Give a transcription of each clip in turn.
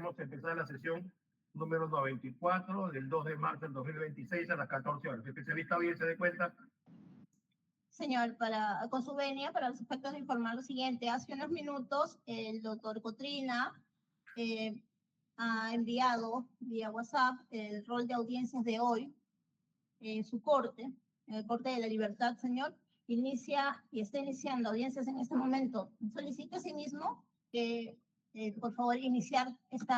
Podemos empezar la sesión número 94 del 2 de marzo del 2026 a las 14 horas. Especialista audiencia de cuenta. Señor, con su venia, para los efectos de informar lo siguiente. Hace unos minutos el doctor Cotrina ha enviado vía WhatsApp el rol de audiencias de hoy en su corte, en el Corte de la Libertad, señor. Inicia y está iniciando audiencias en este momento. Solicito asimismo que, por favor, iniciar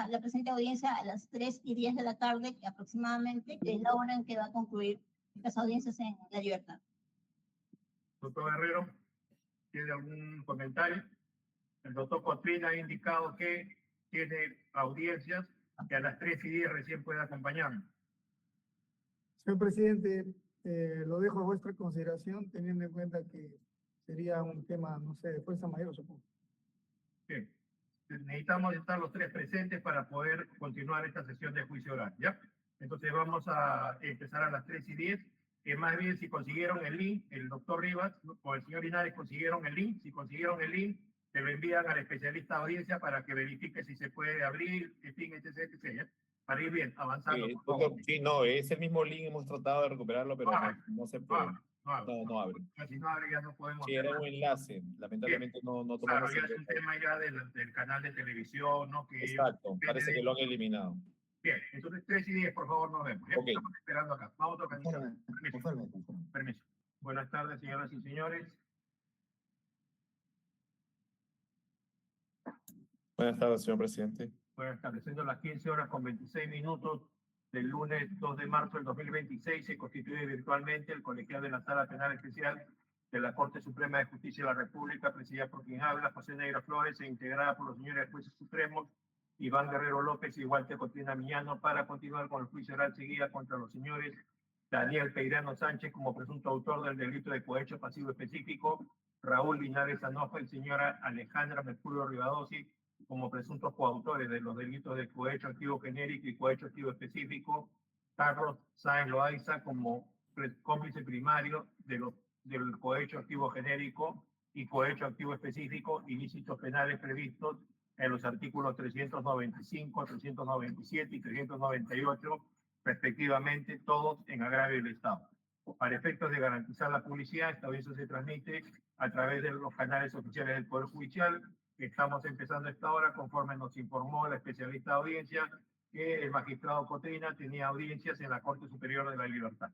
la presente audiencia a las 3:10 de la tarde, que aproximadamente, que es la hora en que va a concluir las audiencias en la Libertad. Doctor Guerrero, ¿tiene algún comentario? El doctor Cotrina ha indicado que tiene audiencias que a las 3:10 recién puede acompañarnos. Señor presidente, lo dejo a vuestra consideración, teniendo en cuenta que sería un tema, no sé, de fuerza mayor, supongo. Bien. Necesitamos estar los tres presentes para poder continuar esta sesión de juicio oral, ¿ya? Entonces vamos a empezar a las 3:10. Más bien, si consiguieron el link, el doctor Rivas o el señor Linares consiguieron el link, si consiguieron el link, te lo envían al especialista de audiencia para que verifique si se puede abrir, en fin, etc., ¿ya? Para ir bien, avanzando. Sí, no, ese mismo link hemos tratado de recuperarlo, pero no se puede. No abre. Si no abre, ya no podemos. Sí, era un enlace, lamentablemente no tomamos. Claro, ya es un tema ya del canal de televisión, ¿no? Que exacto, parece que lo han eliminado. Bien, entonces 3:10, por favor, nos vemos. Ya estamos esperando acá. Vamos a organizar. Permiso. Buenas tardes, señoras y señores. Buenas tardes, señor presidente. Buenas tardes. Siendo las 15:26 del lunes 2 de marzo del 2026, se constituye virtualmente el colegiado de la Sala Penal Especial de la Corte Suprema de Justicia de la República, presidida por quien habla, José Negra Flores, e integrada por los señores jueces supremos Iván Guerrero López y Walter Cotrina Miñano, para continuar con el juicio oral seguida contra los señores Daniel Peirano Sánchez como presunto autor del delito de cohecho pasivo específico, Raúl Linares Anoja y señora Alejandra Mercurio Rivadossi como presuntos coautores de los delitos de cohecho activo genérico y cohecho activo específico, Carlos Sáenz Loaiza como cómplice primario del cohecho activo genérico y cohecho activo específico, ilícitos penales previstos en los artículos 395, 397 y 398, respectivamente, todos en agravio del Estado. Para efectos de garantizar la publicidad, esta audiencia se transmite a través de los canales oficiales del Poder Judicial. Estamos empezando esta hora, conforme nos informó la especialista de audiencia, que el magistrado Cotrina tenía audiencias en la Corte Superior de la Libertad.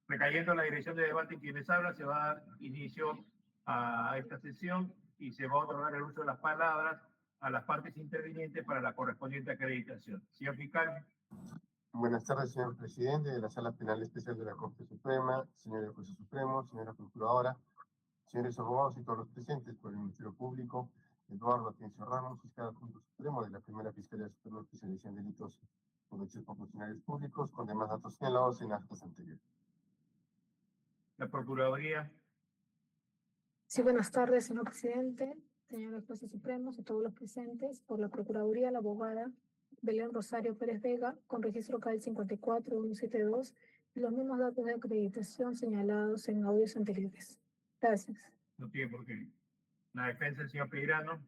Recayendo la dirección de debate en quienes hablan, se va a dar inicio a esta sesión y se va a otorgar el uso de las palabras a las partes intervinientes para la correspondiente acreditación. Señor fiscal. Buenas tardes, señor presidente de la Sala Penal Especial de la Corte Suprema, señores jueces supremos, señora procuradora, señores abogados y todos los presentes por el Ministerio Público, Eduardo Atencio Ramos, fiscal adjunto supremo de la Primera Fiscalía Superior Especializada en Delitos cometidos por funcionarios públicos, con demás datos señalados en actas anteriores. La Procuraduría. Sí, buenas tardes, señor presidente, señores jueces supremos y todos los presentes. Por la Procuraduría, la abogada Belén Rosario Pérez Vega, con registro CAL 54172, y los mismos datos de acreditación señalados en audios anteriores. Gracias. No tiene por qué. La defensa del señor Peirano.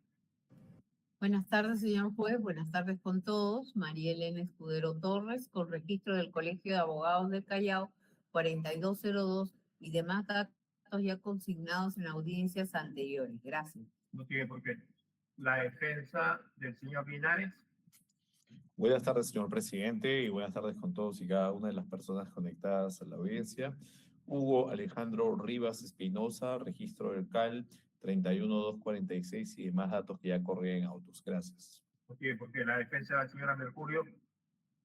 Buenas tardes, señor juez. Buenas tardes con todos. María Elena Escudero Torres, con registro del Colegio de Abogados del Callao 4202 y demás datos ya consignados en audiencias anteriores. Gracias. No tiene por qué. La defensa del señor Linares. Buenas tardes, señor presidente, y buenas tardes con todos y cada una de las personas conectadas a la audiencia. Hugo Alejandro Rivas Espinosa, registro del CAL 31246 y demás datos que ya corren en autos. Gracias. No tiene por qué. La defensa de la señora Mercurio.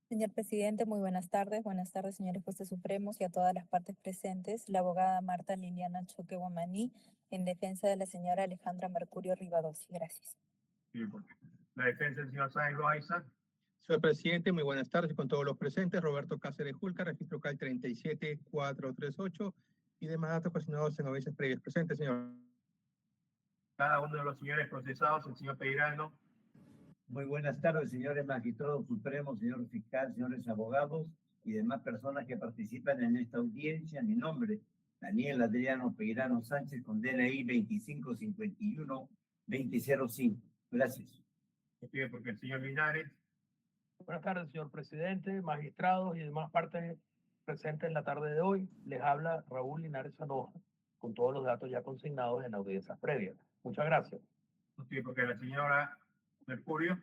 Señor presidente, muy buenas tardes. Buenas tardes, señores jueces supremos y a todas las partes presentes. La abogada Marta Liliana Choque Guamaní, en defensa de la señora Alejandra Mercurio Rivadossi. Gracias. Sí, porque la defensa del señor Sáenz Loaiza. Señor presidente, muy buenas tardes con todos los presentes. Roberto Cáceres Julca, registro CAL 37438 y demás datos consignados en audiencias previas. Presente, señor. Cada uno de los señores procesados, el señor Peirano. Muy buenas tardes, señores magistrados supremos, señor fiscal, señores abogados y demás personas que participan en esta audiencia. Mi nombre, Daniel Adriano Peirano Sánchez, con DNI 2551-2005. Gracias. Porque el señor Linares. Buenas tardes, señor presidente, magistrados y demás partes presentes en la tarde de hoy. Les habla Raúl Linares Anoja, con todos los datos ya consignados en audiencias previas. Muchas gracias. Sí, porque la señora Mercurio.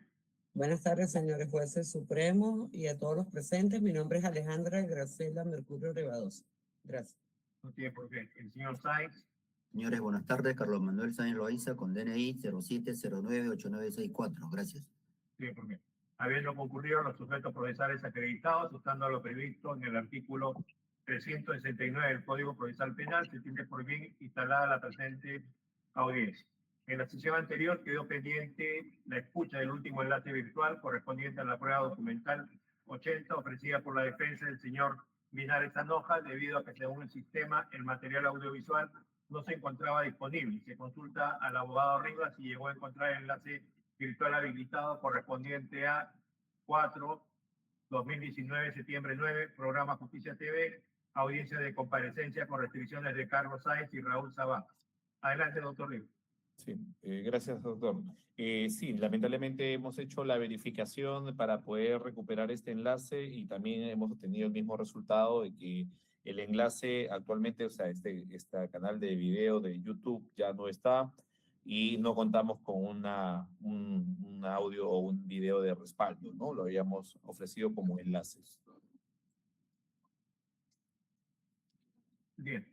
Buenas tardes, señores jueces supremos y a todos los presentes. Mi nombre es Alejandra Graciela Mercurio Rivadosa. Gracias. No tiene por qué. El señor Sáenz. Señores, buenas tardes. Carlos Manuel Sáenz Loaiza con DNI 07098964. Gracias. Sí, por qué. Habiendo concurrido los sujetos procesales acreditados, estando a lo previsto en el artículo 369 del Código Procesal Penal, se tiene por bien instalada la presente audiencia. En la sesión anterior quedó pendiente la escucha del último enlace virtual correspondiente a la prueba documental 80 ofrecida por la defensa del señor Linares Anoja, debido a que según el sistema el material audiovisual no se encontraba disponible. Se consulta al abogado Rivas y llegó a encontrar el enlace virtual habilitado correspondiente a 4/2019, septiembre 9, programa Justicia TV, audiencia de comparecencia con restricciones de Carlos Sáenz y Raúl Sabá. Adelante, doctor Rivas. Sí, gracias, doctor. Sí, lamentablemente hemos hecho la verificación para poder recuperar este enlace y también hemos obtenido el mismo resultado de que el enlace actualmente, o sea, este canal de video de YouTube ya no está y no contamos con un audio o un video de respaldo, ¿no? Lo habíamos ofrecido como enlaces. Bien.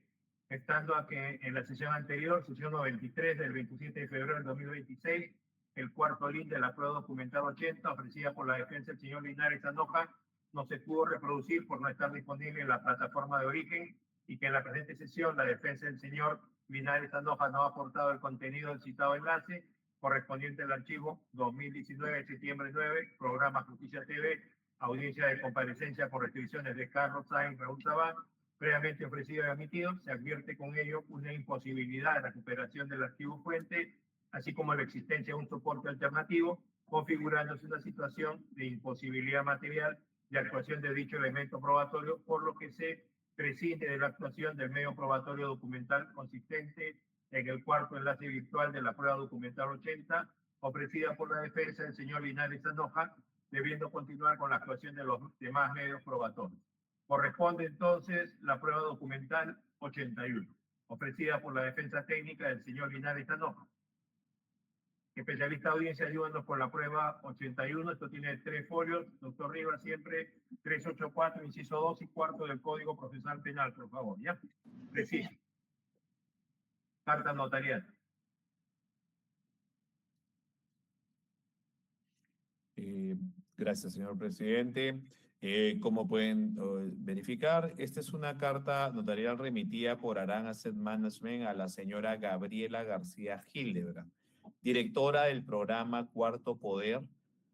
Estando a que en la sesión anterior, sesión 93 del 27 de febrero del 2026, el cuarto link de la prueba documental 80 ofrecida por la defensa del señor Linares Anoja no se pudo reproducir por no estar disponible en la plataforma de origen y que en la presente sesión la defensa del señor Linares Anoja no ha aportado el contenido del citado enlace correspondiente al archivo 2019, septiembre 9, programa Justicia TV, audiencia de comparecencia por restricciones de Carlos Sáenz, Raúl Sabá, previamente ofrecido y admitido. Se advierte con ello una imposibilidad de recuperación del archivo fuente, así como la existencia de un soporte alternativo, configurándose una situación de imposibilidad material de actuación de dicho elemento probatorio, por lo que se prescinde de la actuación del medio probatorio documental consistente en el cuarto enlace virtual de la prueba documental 80, ofrecida por la defensa del señor Linares Anoja, debiendo continuar con la actuación de los demás medios probatorios. Corresponde entonces la prueba documental 81, ofrecida por la defensa técnica del señor Linares Anoja. Especialista de audiencia, ayúdanos con la prueba 81. Esto tiene 3 folios. Doctor Rivas, siempre 384, inciso 2 y cuarto del Código Procesal Penal, por favor. ¿Ya? Preciso. Carta notarial. Gracias, señor presidente. Como pueden verificar, esta es una carta notarial remitida por Aran Asset Management a la señora Gabriela García Hildebrand, directora del programa Cuarto Poder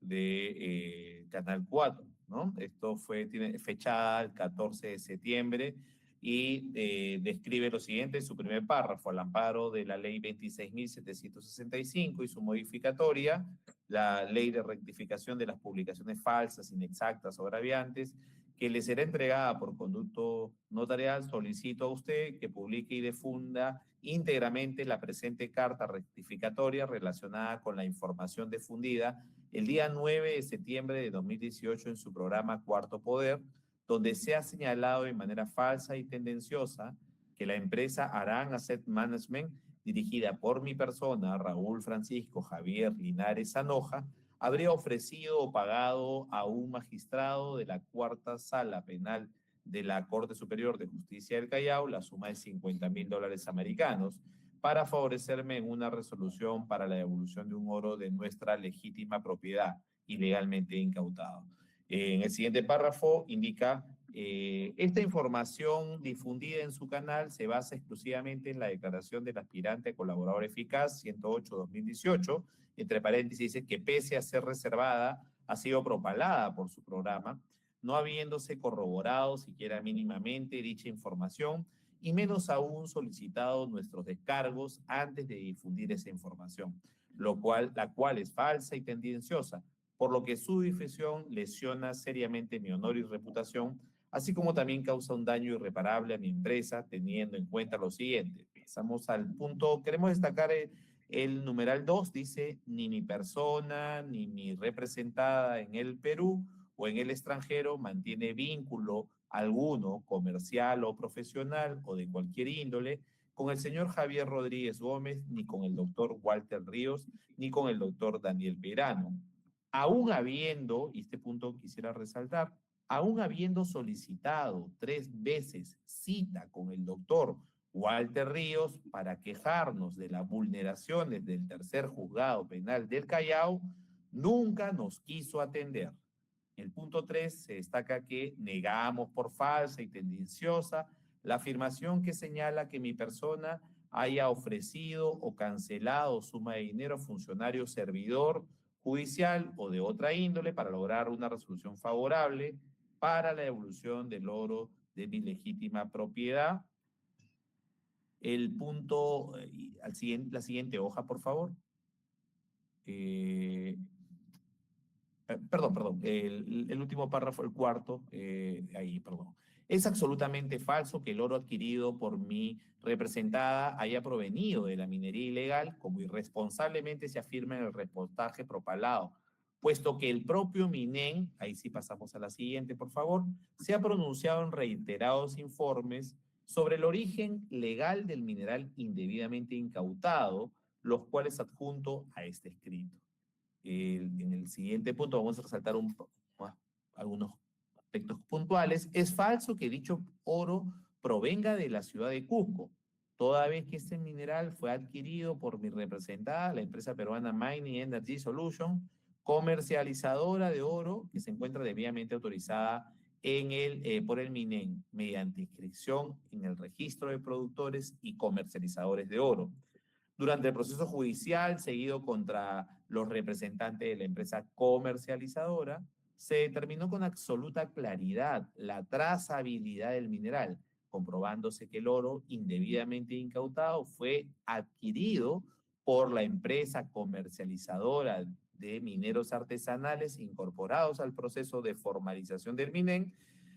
de Canal 4, ¿no? Esto tiene fechada el 14 de septiembre y describe lo siguiente en su primer párrafo: al amparo de la ley 26.765 y su modificatoria, la ley de rectificación de las publicaciones falsas, inexactas o agraviantes, que le será entregada por conducto notarial, solicito a usted que publique y difunda íntegramente la presente carta rectificatoria relacionada con la información difundida el día 9 de septiembre de 2018 en su programa Cuarto Poder, donde se ha señalado de manera falsa y tendenciosa que la empresa Aran Asset Management, dirigida por mi persona, Raúl Francisco Javier Linares Anoja, habría ofrecido o pagado a un magistrado de la Cuarta Sala Penal de la Corte Superior de Justicia del Callao la suma de $50.000 americanos para favorecerme en una resolución para la devolución de un oro de nuestra legítima propiedad ilegalmente incautado. En el siguiente párrafo indica: esta información difundida en su canal se basa exclusivamente en la declaración del aspirante a colaborador eficaz 108-2018, entre paréntesis dice que pese a ser reservada, ha sido propalada por su programa, no habiéndose corroborado siquiera mínimamente dicha información y menos aún solicitado nuestros descargos antes de difundir esa información, la cual es falsa y tendenciosa, por lo que su difusión lesiona seriamente mi honor y reputación, así como también causa un daño irreparable a mi empresa, teniendo en cuenta lo siguiente. Pasamos al punto, queremos destacar El numeral 2 dice, ni mi persona, ni mi representada en el Perú o en el extranjero mantiene vínculo alguno, comercial o profesional o de cualquier índole, con el señor Javier Rodríguez Gómez, ni con el doctor Walter Ríos, ni con el doctor Daniel Peirano. Aún habiendo, y este punto quisiera resaltar, aún habiendo solicitado 3 veces cita con el doctor Walter Ríos para quejarnos de las vulneraciones del tercer juzgado penal del Callao, nunca nos quiso atender. En el punto 3 se destaca que negamos por falsa y tendenciosa la afirmación que señala que mi persona haya ofrecido o cancelado suma de dinero a funcionario servidor judicial o de otra índole para lograr una resolución favorable para la devolución del oro de mi legítima propiedad. El punto, la siguiente hoja, por favor. Perdón, el último párrafo, el cuarto, ahí, perdón. Es absolutamente falso que el oro adquirido por mi representada haya provenido de la minería ilegal, como irresponsablemente se afirma en el reportaje propalado, puesto que el propio MINEN, ahí sí pasamos a la siguiente, por favor, se ha pronunciado en reiterados informes sobre el origen legal del mineral indebidamente incautado, los cuales adjunto a este escrito. En el siguiente punto vamos a resaltar algunos aspectos puntuales. Es falso que dicho oro provenga de la ciudad de Cusco, toda vez que este mineral fue adquirido por mi representada, la empresa peruana Mining Energy Solution, comercializadora de oro que se encuentra debidamente autorizada por el MINEN mediante inscripción en el registro de productores y comercializadores de oro. Durante el proceso judicial seguido contra los representantes de la empresa comercializadora, se determinó con absoluta claridad la trazabilidad del mineral, comprobándose que el oro indebidamente incautado fue adquirido por la empresa comercializadora de mineros artesanales incorporados al proceso de formalización del MINEN,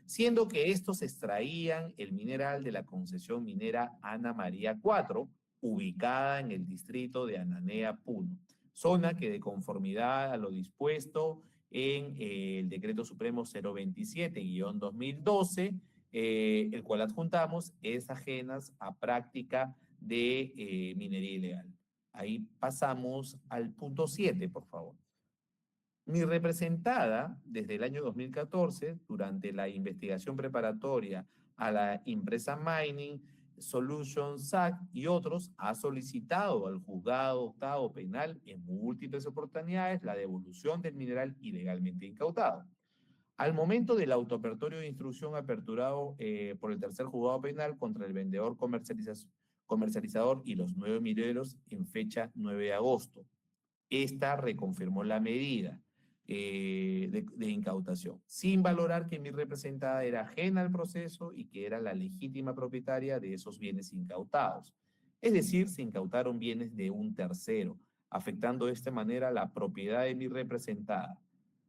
siendo que estos extraían el mineral de la concesión minera Ana María 4, ubicada en el distrito de Ananea, Puno, zona que de conformidad a lo dispuesto en el Decreto Supremo 027-2012, el cual adjuntamos, es ajenas a práctica de minería ilegal. Ahí pasamos al punto 7, por favor. Mi representada, desde el año 2014, durante la investigación preparatoria a la empresa Mining Solution SAC y otros, ha solicitado al juzgado octavo penal en múltiples oportunidades la devolución del mineral ilegalmente incautado. Al momento del autoapertorio de instrucción aperturado por el tercer juzgado penal contra el vendedor comercializador y los 9 mineros en fecha 9 de agosto, esta reconfirmó la medida de incautación, sin valorar que mi representada era ajena al proceso y que era la legítima propietaria de esos bienes incautados. Es decir, se incautaron bienes de un tercero, afectando de esta manera la propiedad de mi representada.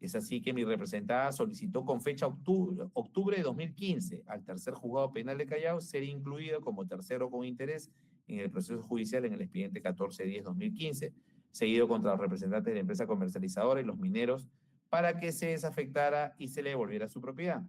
Es así que mi representada solicitó con fecha octubre de 2015 al tercer juzgado penal de Callao ser incluido como tercero con interés en el proceso judicial en el expediente 1410-2015, seguido contra los representantes de la empresa comercializadora y los mineros, para que se desafectara y se le devolviera su propiedad.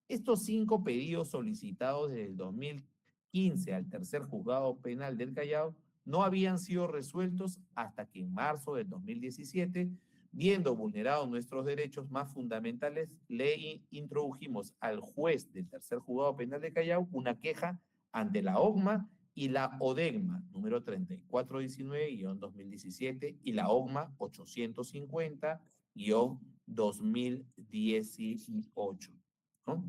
Estos 5 pedidos solicitados desde el 2015 al tercer juzgado penal del Callao no habían sido resueltos hasta que en marzo del 2017, viendo vulnerados nuestros derechos más fundamentales, le introdujimos al juez del tercer juzgado penal de Callao una queja ante la OCMA y la ODEGMA, número 3419-2017, y la OCMA 850-2018, ¿no?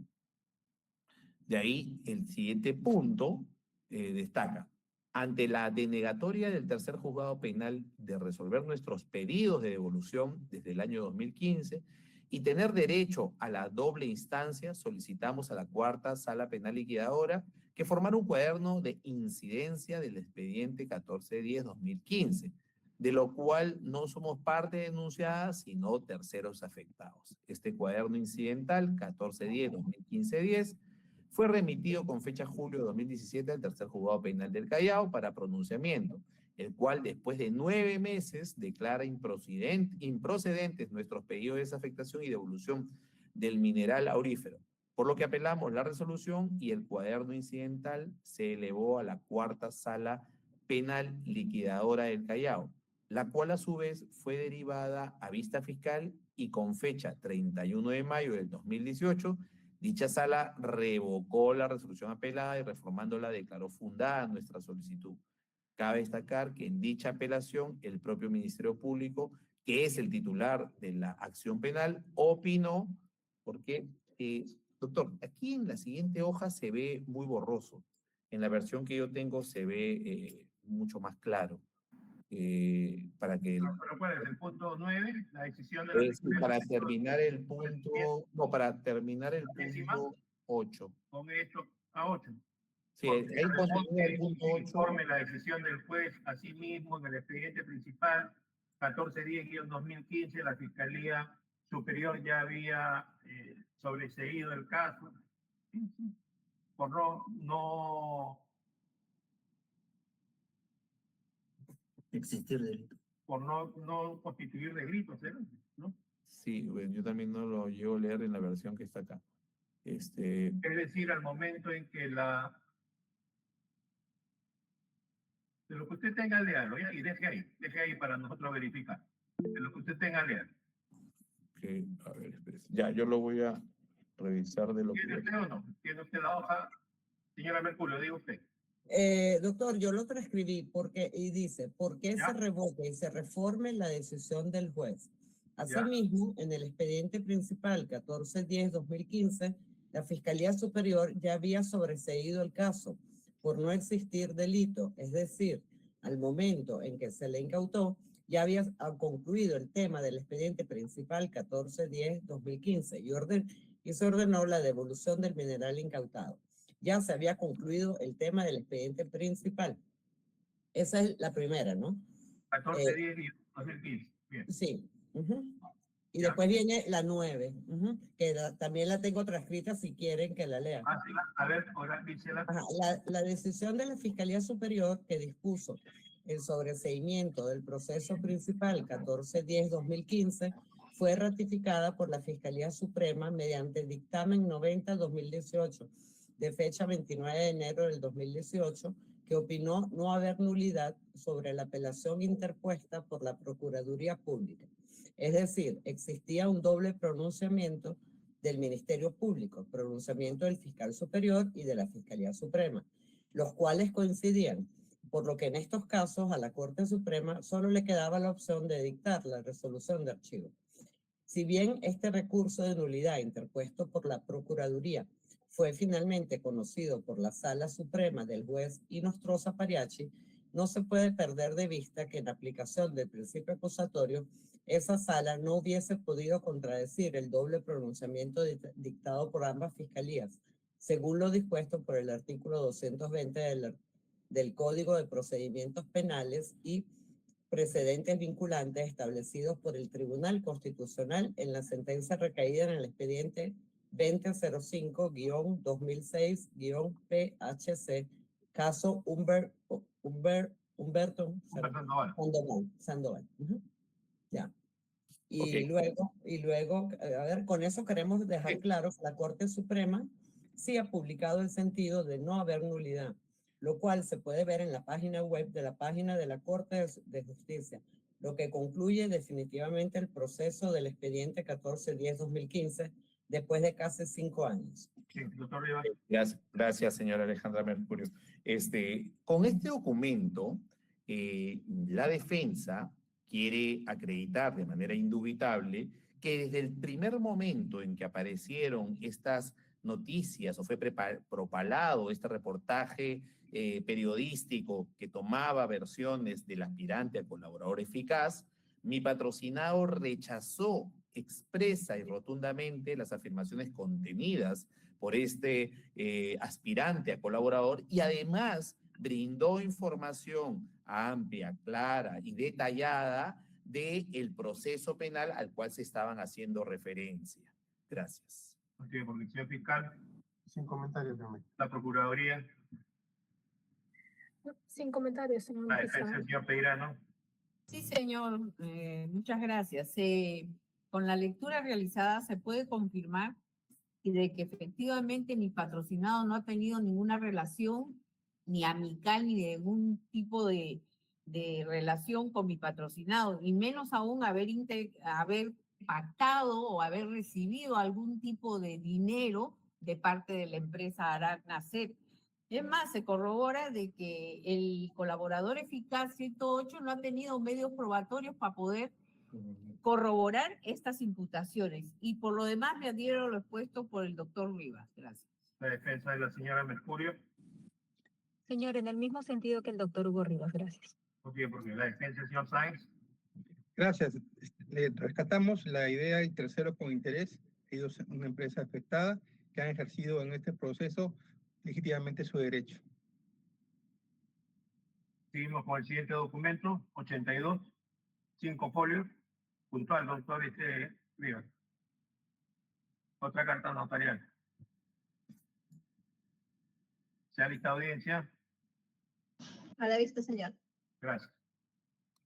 De ahí, el siguiente punto destaca, ante la denegatoria del tercer juzgado penal de resolver nuestros pedidos de devolución desde el año 2015 y tener derecho a la doble instancia, solicitamos a la cuarta sala penal liquidadora que formara un cuaderno de incidencia del expediente 1410-2015, de lo cual no somos parte denunciada, sino terceros afectados. Este cuaderno incidental 1410-2015-10 fue remitido con fecha julio de 2017 al tercer juzgado penal del Callao para pronunciamiento el cual después de 9 meses declara improcedentes nuestros pedidos de desafectación y devolución del mineral aurífero, por lo que apelamos la resolución y el cuaderno incidental se elevó a la 4ª Sala Penal Liquidadora del Callao, la cual a su vez fue derivada a vista fiscal y con fecha 31 de mayo del 2018, dicha sala revocó la resolución apelada y reformándola declaró fundada nuestra solicitud. Cabe destacar que en dicha apelación el propio Ministerio Público, que es el titular de la acción penal, opinó, porque, doctor, aquí en la siguiente hoja se ve muy borroso. En la versión que yo tengo se ve mucho más claro. Para que Pero ¿cuál es el punto 9? La decisión de la para terminar el punto, no, para terminar el punto 8. Con esto a 8. Sí, ahí continúa el punto 8. Informe la decisión del juez, asimismo, en el expediente principal 1410-2015, la Fiscalía Superior ya había sobreseído el caso por no Existir delito. por no constituir delito, ¿no? Sí, bueno, yo también no lo llevo a leer en la versión que está acá. Es decir, al momento en que de lo que usted tenga, léalo, ¿ya? Y deje ahí para nosotros verificar. De lo que usted tenga, léalo. Okay, a ver, espérese. Ya, yo lo voy a revisar de lo que... ¿Tiene usted o no? ¿Tiene usted la hoja? Señora Mercurio, diga usted. Doctor, yo lo transcribí porque, y dice, ¿por qué se revoque y se reforme la decisión del juez? Asimismo, en el expediente principal 1410-2015, la Fiscalía Superior ya había sobreseído el caso por no existir delito, es decir, al momento en que se le incautó, ya había concluido el tema del expediente principal 1410-2015 y se ordenó la devolución del mineral incautado. Ya se había concluido el tema del expediente principal. Esa es la primera, ¿no? 1410-2015. Bien. Sí. Y después viene la 9, que también la tengo transcrita si quieren que la lean. Sí. A ver, ahora dice la decisión de la Fiscalía Superior que dispuso el sobreseimiento del proceso principal 1410-2015 fue ratificada por la Fiscalía Suprema mediante el dictamen 90-2018 de fecha 29 de enero del 2018, que opinó no haber nulidad sobre la apelación interpuesta por la Procuraduría Pública. Es decir, existía un doble pronunciamiento del Ministerio Público, pronunciamiento del Fiscal Superior y de la Fiscalía Suprema, los cuales coincidían, por lo que en estos casos a la Corte Suprema solo le quedaba la opción de dictar la resolución de archivo. Si bien este recurso de nulidad interpuesto por la Procuraduría fue finalmente conocido por la Sala Suprema del juez Inostroza Pariachi, no se puede perder de vista que en aplicación del principio acusatorio, esa sala no hubiese podido contradecir el doble pronunciamiento dictado por ambas fiscalías, según lo dispuesto por el artículo 220 del Código de Procedimientos Penales y precedentes vinculantes establecidos por el Tribunal Constitucional en la sentencia recaída en el expediente 2005-2006-PHC, caso Humberto Sandoval. Ya. Y luego, a ver, con eso queremos dejar claro que la Corte Suprema sí ha publicado el sentido de no haber nulidad, lo cual se puede ver en la página web de la página de la Corte de Justicia, lo que concluye definitivamente el proceso del expediente 1410-2015 después de casi 5 años. Sí, doctor Rivas. Gracias, señora Alejandra Mercurio. Con este documento, la defensa quiere acreditar de manera indubitable que desde el primer momento en que aparecieron estas noticias o fue propalado este reportaje periodístico que tomaba versiones del aspirante a colaborador eficaz, mi patrocinado rechazó expresa y rotundamente las afirmaciones contenidas por este aspirante a colaborador y además brindó información amplia, clara y detallada del proceso penal al cual se estaban haciendo referencia. Gracias. Por dicción fiscal. Sin comentarios, la Procuraduría. Sin comentarios, señor La defensa magistrado. del señor Peirano. Sí, señor, muchas gracias. Con la lectura realizada se puede confirmar y de que efectivamente mi patrocinado no ha tenido ninguna relación ni amical ni de ningún tipo de relación con mi patrocinado, y menos aún haber pactado o haber recibido algún tipo de dinero de parte de la empresa Aracna CEP. Es más, se corrobora de que el colaborador eficaz 108 no ha tenido medios probatorios para poder corroborar estas imputaciones, y por lo demás me adhiero a lo expuesto por el doctor Rivas. Gracias. La defensa de la señora Mercurio. Señor, en el mismo sentido que el doctor Hugo Rivas, gracias. Muy bien, porque la defensa del señor Sáenz. Gracias. Rescatamos la idea y tercero con interés. Ellos son una empresa afectada que han ejercido en este proceso legítimamente su derecho. Seguimos con el siguiente documento, 82, 5 folios, puntual, doctor Rivas. Otra carta notarial. ¿Se ha visto audiencia? A la vista, señor. Gracias.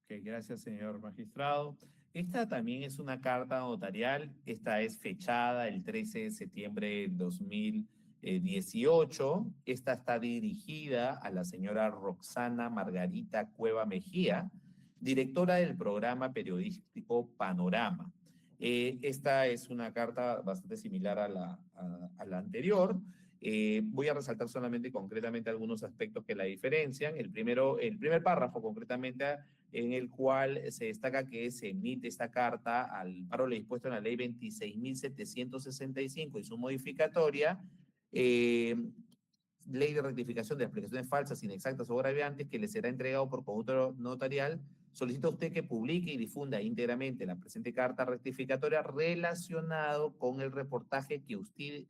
Ok, gracias, señor magistrado. Esta también es una carta notarial. Esta es fechada el 13 de septiembre de 2018. Esta está dirigida a la señora Roxana Margarita Cueva Mejía, directora del programa periodístico Panorama. Esta es una carta bastante similar a la anterior. Voy a resaltar solamente concretamente algunos aspectos que la diferencian. El primer párrafo concretamente, en el cual se destaca que se emite esta carta al paro dispuesto en la ley 26.765 y su modificatoria, ley de rectificación de explicaciones falsas, inexactas o agraviantes, que le será entregado por conjunto notarial. Solicita a usted que publique y difunda íntegramente la presente carta rectificatoria relacionado con el reportaje que usted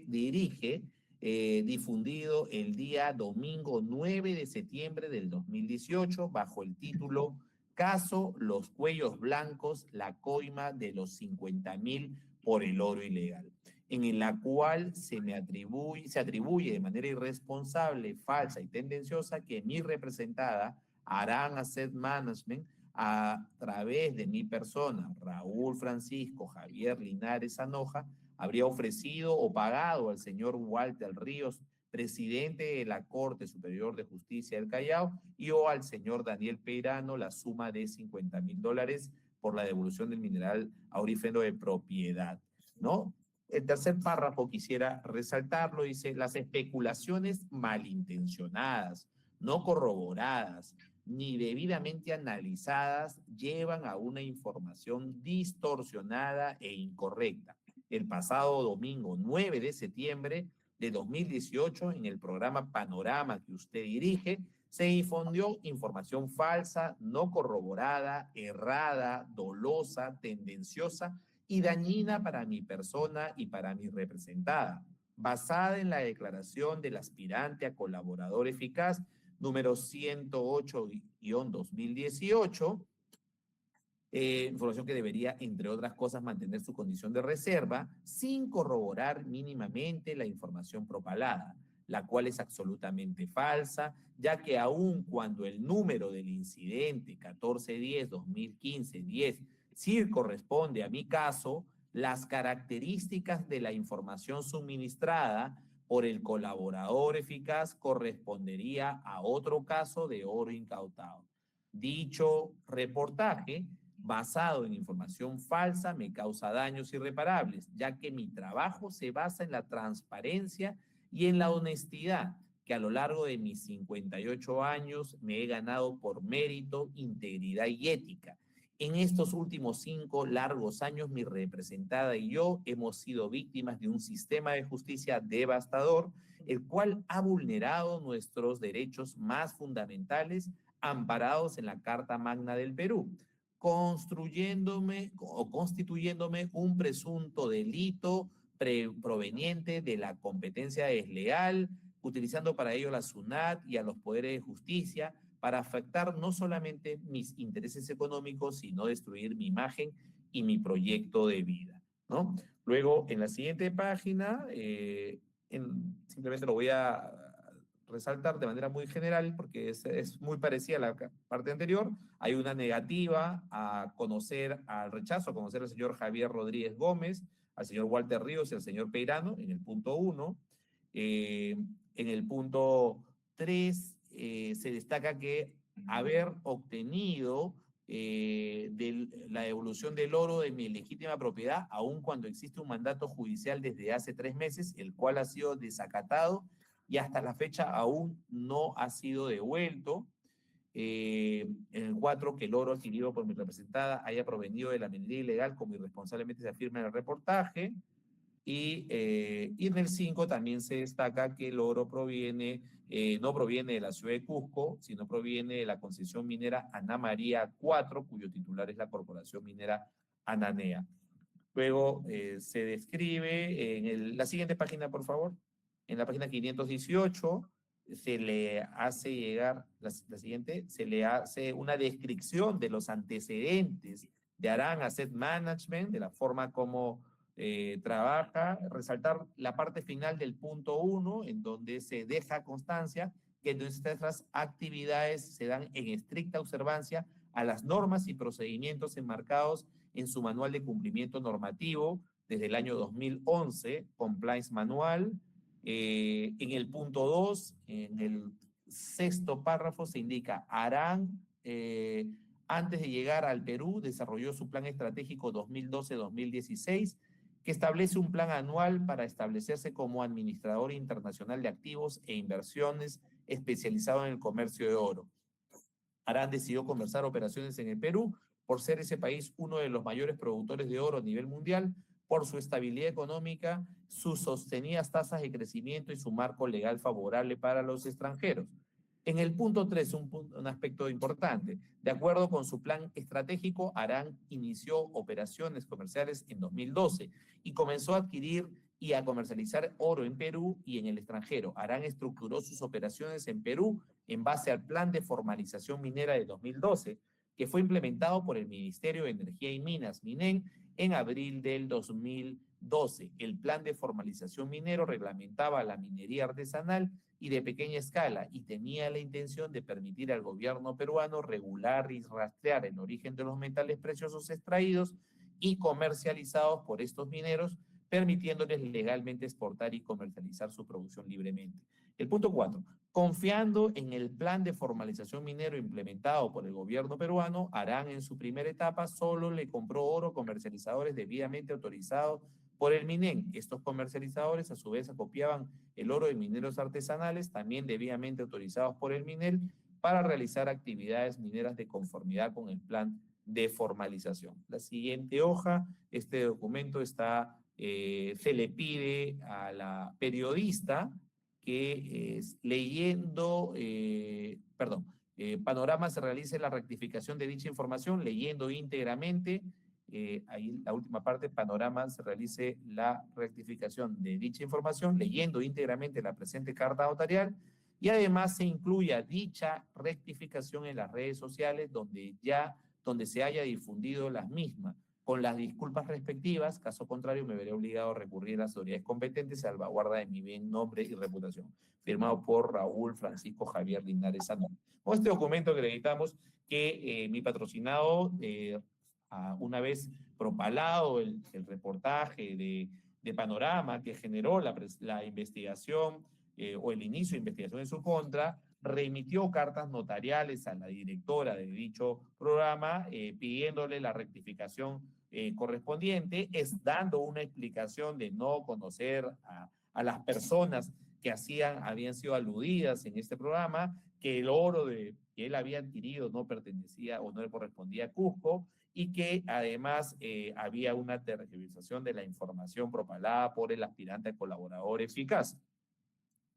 dirige, difundido el día domingo 9 de septiembre del 2018 bajo el título Caso Los Cuellos Blancos, la coima de los 50.000 por el oro ilegal, en la cual se atribuye de manera irresponsable, falsa y tendenciosa que mi representada, Aran Asset Management, a través de mi persona, Raúl Francisco Javier Linares Anoja, habría ofrecido o pagado al señor Walter Ríos, presidente de la Corte Superior de Justicia del Callao, y o al señor Daniel Peirano la suma de $50.000 por la devolución del mineral aurífero de propiedad, ¿no? El tercer párrafo quisiera resaltarlo, dice: las especulaciones malintencionadas, no corroboradas, ni debidamente analizadas llevan a una información distorsionada e incorrecta. El pasado domingo 9 de septiembre de 2018, en el programa Panorama que usted dirige, se difundió información falsa, no corroborada, errada, dolosa, tendenciosa y dañina para mi persona y para mi representada, basada en la declaración del aspirante a colaborador eficaz número 108-2018, información que debería, entre otras cosas, mantener su condición de reserva sin corroborar mínimamente la información propalada, la cual es absolutamente falsa, ya que aun cuando el número del incidente 1410-2015-10 sí corresponde a mi caso, las características de la información suministrada por el colaborador eficaz correspondería a otro caso de oro incautado. Dicho reportaje, basado en información falsa, me causa daños irreparables, ya que mi trabajo se basa en la transparencia y en la honestidad, que a lo largo de mis 58 años me he ganado por mérito, integridad y ética. En estos últimos 5 largos años, mi representada y yo hemos sido víctimas de un sistema de justicia devastador, el cual ha vulnerado nuestros derechos más fundamentales amparados en la Carta Magna del Perú, constituyéndome un presunto delito proveniente de la competencia desleal, utilizando para ello la SUNAT y a los poderes de justicia para afectar no solamente mis intereses económicos, sino destruir mi imagen y mi proyecto de vida, ¿no? Luego, en la siguiente página, simplemente lo voy a resaltar de manera muy general, porque es muy parecida a la parte anterior. Hay una negativa a conocer, al rechazo a conocer al señor Javier Rodríguez Gómez, al señor Walter Ríos y al señor Peirano, en el punto 1. En el punto 3 se destaca que haber obtenido de la devolución del oro de mi legítima propiedad, aun cuando existe un mandato judicial desde hace 3 meses, el cual ha sido desacatado y hasta la fecha aún no ha sido devuelto. En el 4, que el oro adquirido por mi representada haya provenido de la minería ilegal, como irresponsablemente se afirma en el reportaje. Y en el 5 también se destaca que el oro proviene, no proviene de la ciudad de Cusco, sino proviene de la concesión minera Ana María 4, cuyo titular es la Corporación Minera Ananea. Luego se describe en la siguiente página, por favor. En la página 518 se le hace llegar, la siguiente, se le hace una descripción de los antecedentes de Aran Asset Management, de la forma como trabaja, resaltar la parte final del punto 1, en donde se deja constancia que nuestras actividades se dan en estricta observancia a las normas y procedimientos enmarcados en su manual de cumplimiento normativo desde el año 2011, Compliance Manual. En el punto 2, en el 6º párrafo, se indica Aran, antes de llegar al Perú, desarrolló su plan estratégico 2012-2016, que establece un plan anual para establecerse como administrador internacional de activos e inversiones especializado en el comercio de oro. Aran decidió conversar operaciones en el Perú por ser ese país uno de los mayores productores de oro a nivel mundial, por su estabilidad económica, sus sostenidas tasas de crecimiento y su marco legal favorable para los extranjeros. En el punto 3, un aspecto importante. De acuerdo con su plan estratégico, Aran inició operaciones comerciales en 2012 y comenzó a adquirir y a comercializar oro en Perú y en el extranjero. Aran estructuró sus operaciones en Perú en base al plan de formalización minera de 2012, que fue implementado por el Ministerio de Energía y Minas, MINEN, en abril del 2012. El plan de formalización minero reglamentaba la minería artesanal y de pequeña escala y tenía la intención de permitir al gobierno peruano regular y rastrear el origen de los metales preciosos extraídos y comercializados por estos mineros, permitiéndoles legalmente exportar y comercializar su producción libremente. El punto 4. Confiando en el plan de formalización minero implementado por el gobierno peruano, Aran en su primera etapa solo le compró oro a comercializadores debidamente autorizados por el MINEN. Estos comercializadores a su vez acopiaban el oro de mineros artesanales, también debidamente autorizados por el MINEL, para realizar actividades mineras de conformidad con el plan de formalización. La siguiente hoja, este documento está, se le pide a la periodista que leyendo, Panorama se realice la rectificación de dicha información, leyendo íntegramente, ahí la última parte, Panorama se realice la rectificación de dicha información, leyendo íntegramente la presente carta notarial, y además se incluya dicha rectificación en las redes sociales donde se haya difundido las mismas, con las disculpas respectivas. Caso contrario, me veré obligado a recurrir a las autoridades competentes a salvaguarda de mi bien, nombre y reputación. Firmado por Raúl Francisco Javier Linares Sanón. Con este documento acreditamos que mi patrocinado, una vez propalado el reportaje de Panorama que generó la investigación o el inicio de investigación en su contra, remitió cartas notariales a la directora de dicho programa pidiéndole la rectificación correspondiente, dando una explicación de no conocer a las personas que habían sido aludidas en este programa, que el oro que él había adquirido no pertenecía o no le correspondía a Cusco, y que además había una tergiversación de la información propalada por el aspirante a colaborador eficaz.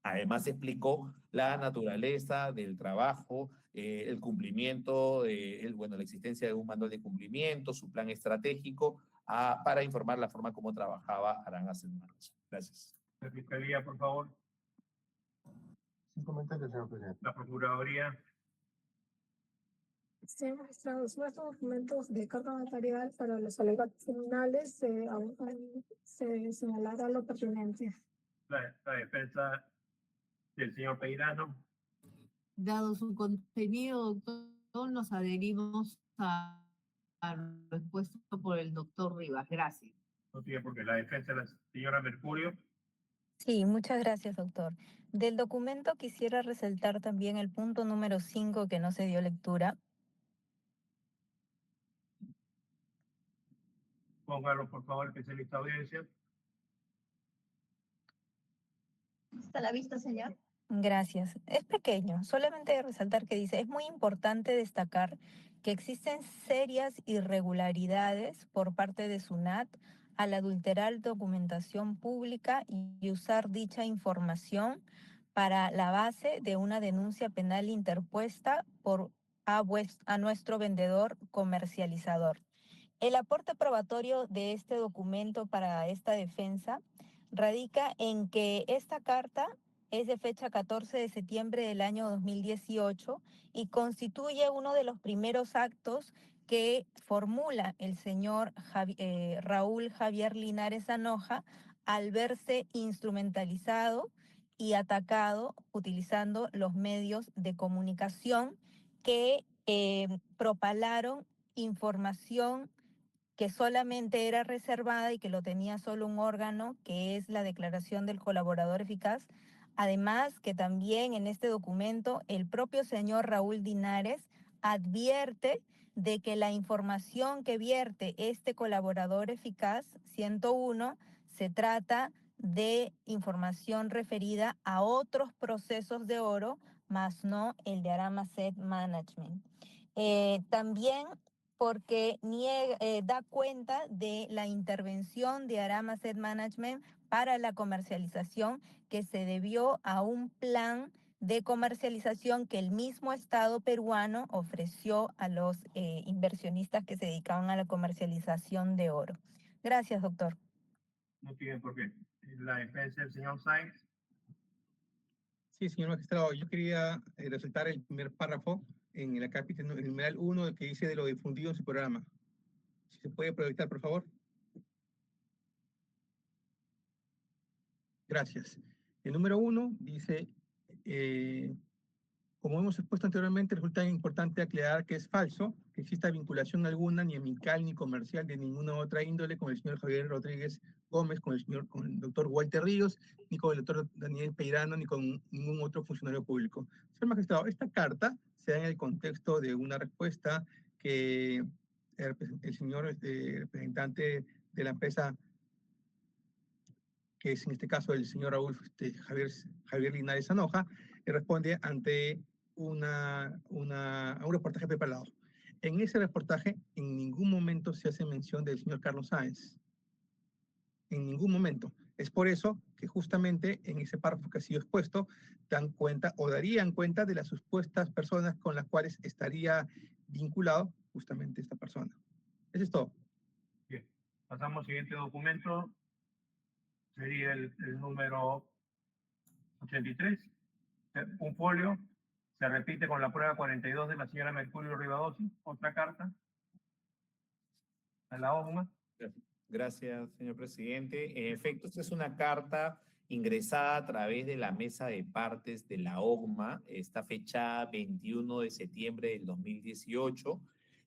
Además explicó la naturaleza del trabajo, el cumplimiento, la existencia de un manual de cumplimiento, su plan estratégico, para informar la forma como trabajaba Aran Asset Management. Gracias. La Fiscalía, por favor. Sin comentarios, señor presidente. La Procuraduría. Señor magistrado, nuestros documentos de carta notarial para los alegatos criminales se señalará lo pertinente. La defensa del señor Peirano. Dado su contenido, doctor, nos adherimos a lo expuesto por el doctor Rivas. Gracias. No tiene por qué. La defensa de la señora Mercurio. Sí, muchas gracias, doctor. Del documento quisiera resaltar también el punto número 5 que no se dio lectura. Póngalo, por favor, especialista audiencia. Hasta la vista, señor. Gracias. Es pequeño, solamente resaltar que dice, es muy importante destacar que existen serias irregularidades por parte de SUNAT al adulterar documentación pública y usar dicha información para la base de una denuncia penal interpuesta a nuestro vendedor comercializador. El aporte probatorio de este documento para esta defensa radica en que esta carta es de fecha 14 de septiembre del año 2018 y constituye uno de los primeros actos que formula el señor Raúl Javier Linares Anoja al verse instrumentalizado y atacado utilizando los medios de comunicación que propalaron información que solamente era reservada y que lo tenía solo un órgano, que es la declaración del colaborador eficaz. Además, que también en este documento el propio señor Raúl Linares advierte de que la información que vierte este colaborador eficaz 101 se trata de información referida a otros procesos de oro, más no el de Arama Asset Management. También porque da cuenta de la intervención de Arama Asset Management para la comercialización que se debió a un plan de comercialización que el mismo Estado peruano ofreció a los inversionistas que se dedicaban a la comercialización de oro. Gracias, doctor. No tiene por qué. La defensa del señor Sáenz. Sí, señor magistrado, yo quería resaltar el primer párrafo en el capítulo, el numeral 1, que dice de lo difundido en su programa. Si se puede proyectar, por favor. Gracias. El número 1 dice, como hemos expuesto anteriormente, resulta importante aclarar que es falso que exista vinculación alguna, ni amical ni comercial, de ninguna otra índole con el señor Javier Rodríguez Gómez, con el doctor Walter Ríos, ni con el doctor Daniel Peirano, ni con ningún otro funcionario público. Señor magistrado, esta carta se da en el contexto de una respuesta que el señor representante de la empresa, que es en este caso el señor Raúl Javier Linares Anoja, responde ante un reportaje preparado. En ese reportaje en ningún momento se hace mención del señor Carlos Sáenz. En ningún momento. Es por eso que justamente en ese párrafo que ha sido expuesto dan cuenta o darían cuenta de las supuestas personas con las cuales estaría vinculado justamente esta persona. Eso es todo. Bien. Pasamos al siguiente documento. Sería el número 83. Un folio. Se repite con la prueba 42 de la señora Mercurio Rivadossi. Otra carta. A la OGMA. Gracias, señor presidente. En efecto, esta es una carta ingresada a través de la mesa de partes de la OGMA. Está fechada 21 de septiembre del 2018,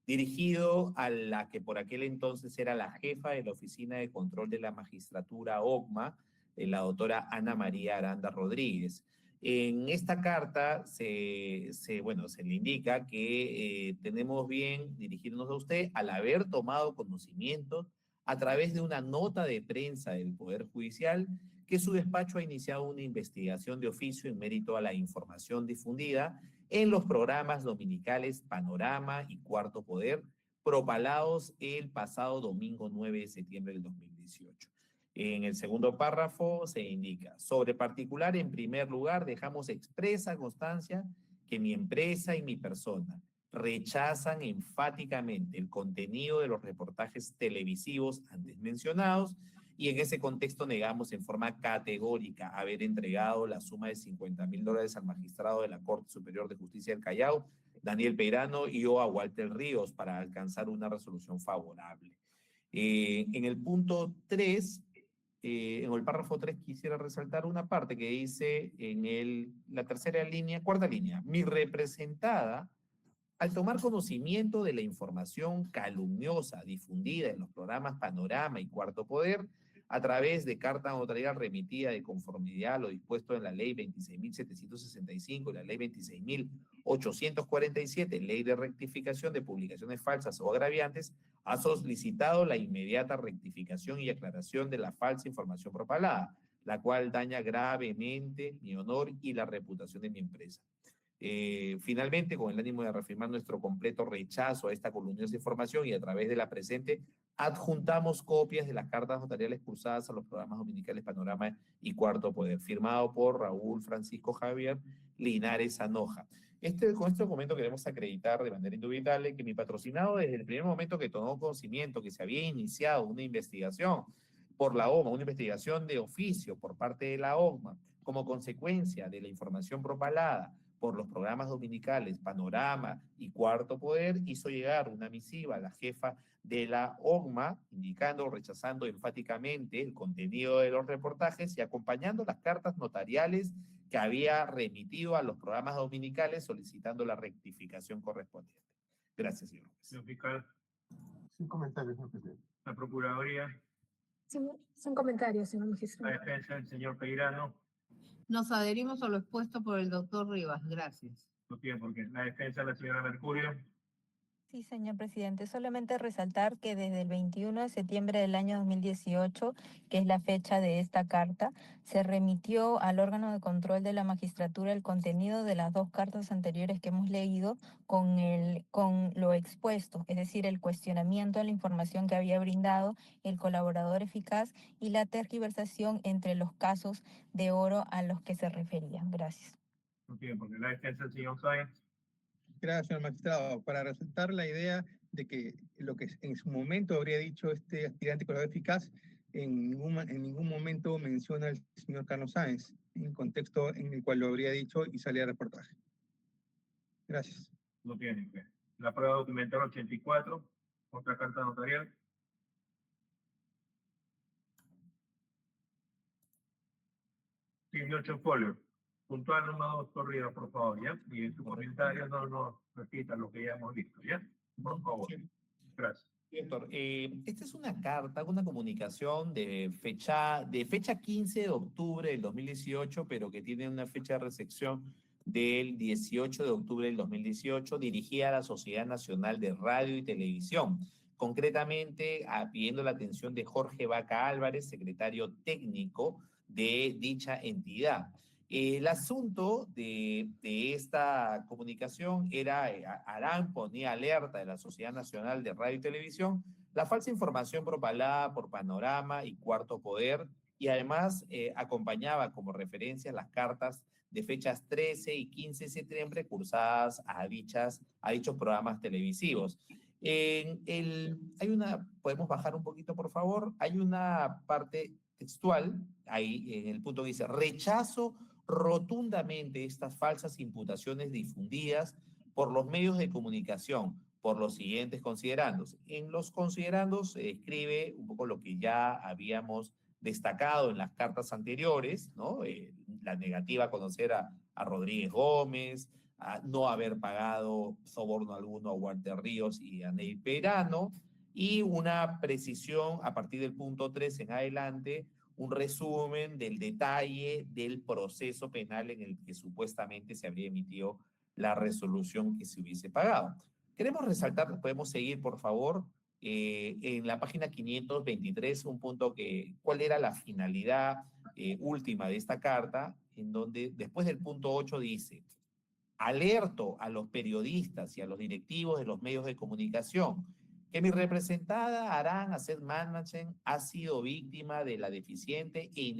dirigido a la que por aquel entonces era la jefa de la Oficina de Control de la Magistratura OGMA, la doctora Ana María Aranda Rodríguez. En esta carta se le indica que tenemos bien dirigirnos a usted al haber tomado conocimiento a través de una nota de prensa del Poder Judicial que su despacho ha iniciado una investigación de oficio en mérito a la información difundida en los programas dominicales Panorama y Cuarto Poder, propalados el pasado domingo 9 de septiembre del 2018. En el segundo párrafo se indica, sobre particular, en primer lugar, dejamos expresa constancia que mi empresa y mi persona rechazan enfáticamente el contenido de los reportajes televisivos antes mencionados y en ese contexto negamos en forma categórica haber entregado la suma de $50.000 al magistrado de la Corte Superior de Justicia del Callao, Daniel Peirano, y o a Walter Ríos para alcanzar una resolución favorable. En el punto 3 en el párrafo 3 quisiera resaltar una parte que dice en la tercera línea, cuarta línea, mi representada, al tomar conocimiento de la información calumniosa difundida en los programas Panorama y Cuarto Poder, a través de carta notarial remitida de conformidad a lo dispuesto en la Ley 26.765 y la Ley 26.847, Ley de Rectificación de Publicaciones Falsas o Agraviantes, ha solicitado la inmediata rectificación y aclaración de la falsa información propalada, la cual daña gravemente mi honor y la reputación de mi empresa. Finalmente, con el ánimo de reafirmar nuestro completo rechazo a esta calumniosa información y a través de la presente, adjuntamos copias de las cartas notariales cursadas a los programas dominicales Panorama y Cuarto Poder, firmado por Raúl Francisco Javier Linares Anoja. Con este documento queremos acreditar de manera indubitable que mi patrocinado, desde el primer momento que tomó conocimiento que se había iniciado una investigación por la OMA, una investigación de oficio por parte de la OMA, como consecuencia de la información propalada por los programas dominicales Panorama y Cuarto Poder, hizo llegar una misiva a la jefa de la OMA, indicando, rechazando enfáticamente el contenido de los reportajes y acompañando las cartas notariales que había remitido a los programas dominicales solicitando la rectificación correspondiente. Gracias, señor juez. Señor fiscal. Sin comentarios, señor presidente. La Procuraduría. Sin comentarios, señor magistrado. La defensa del señor Peirano. Nos adherimos a lo expuesto por el doctor Rivas. Gracias. No tiene por qué. La defensa de la señora Mercurio. Sí, señor presidente. Solamente resaltar que desde el 21 de septiembre del año 2018, que es la fecha de esta carta, se remitió al órgano de control de la magistratura el contenido de las dos cartas anteriores que hemos leído con lo expuesto, es decir, el cuestionamiento a la información que había brindado el colaborador eficaz y la tergiversación entre los casos de oro a los que se referían. Gracias. No tiene por qué. La defensa del señor Sáenz. Gracias, señor magistrado. Para resaltar la idea de que lo que en su momento habría dicho este aspirante colaborador eficaz, en ningún momento menciona al señor Carlos Sáenz, en contexto en el cual lo habría dicho y salía reportaje. Gracias. No tiene que. La prueba documental 84, otra carta notarial. Tiene 8 folios. Puntual número 2, corrido, por favor, ¿ya? Y en su comentario no nos repita lo que ya hemos visto, ¿ya? Por favor. Gracias. Doctor, esta es una carta, una comunicación de fecha 15 de octubre del 2018, pero que tiene una fecha de recepción del 18 de octubre del 2018, dirigida a la Sociedad Nacional de Radio y Televisión, concretamente pidiendo la atención de Jorge Vaca Álvarez, secretario técnico de dicha entidad. El asunto de esta comunicación era, Arán ponía alerta de la Sociedad Nacional de Radio y Televisión, la falsa información propalada por Panorama y Cuarto Poder, y además acompañaba como referencia las cartas de fechas 13 y 15 de septiembre cursadas a dichos programas televisivos. Podemos bajar un poquito, por favor. Hay una parte textual, ahí en el punto que dice, rechazo rotundamente estas falsas imputaciones difundidas por los medios de comunicación por los siguientes considerandos. En los considerandos se escribe un poco lo que ya habíamos destacado en las cartas anteriores, ¿no? La negativa a conocer a Rodríguez Gómez, a no haber pagado soborno alguno a Walter Ríos y a Ney Peirano, y una precisión a partir del punto 3 en adelante, un resumen del detalle del proceso penal en el que supuestamente se habría emitido la resolución que se hubiese pagado. Queremos resaltar, podemos seguir por favor, en la página 523, un punto cuál era la finalidad última de esta carta, en donde después del punto 8 dice, alerto a los periodistas y a los directivos de los medios de comunicación que mi representada Arán Asset Management ha sido víctima de la deficiente e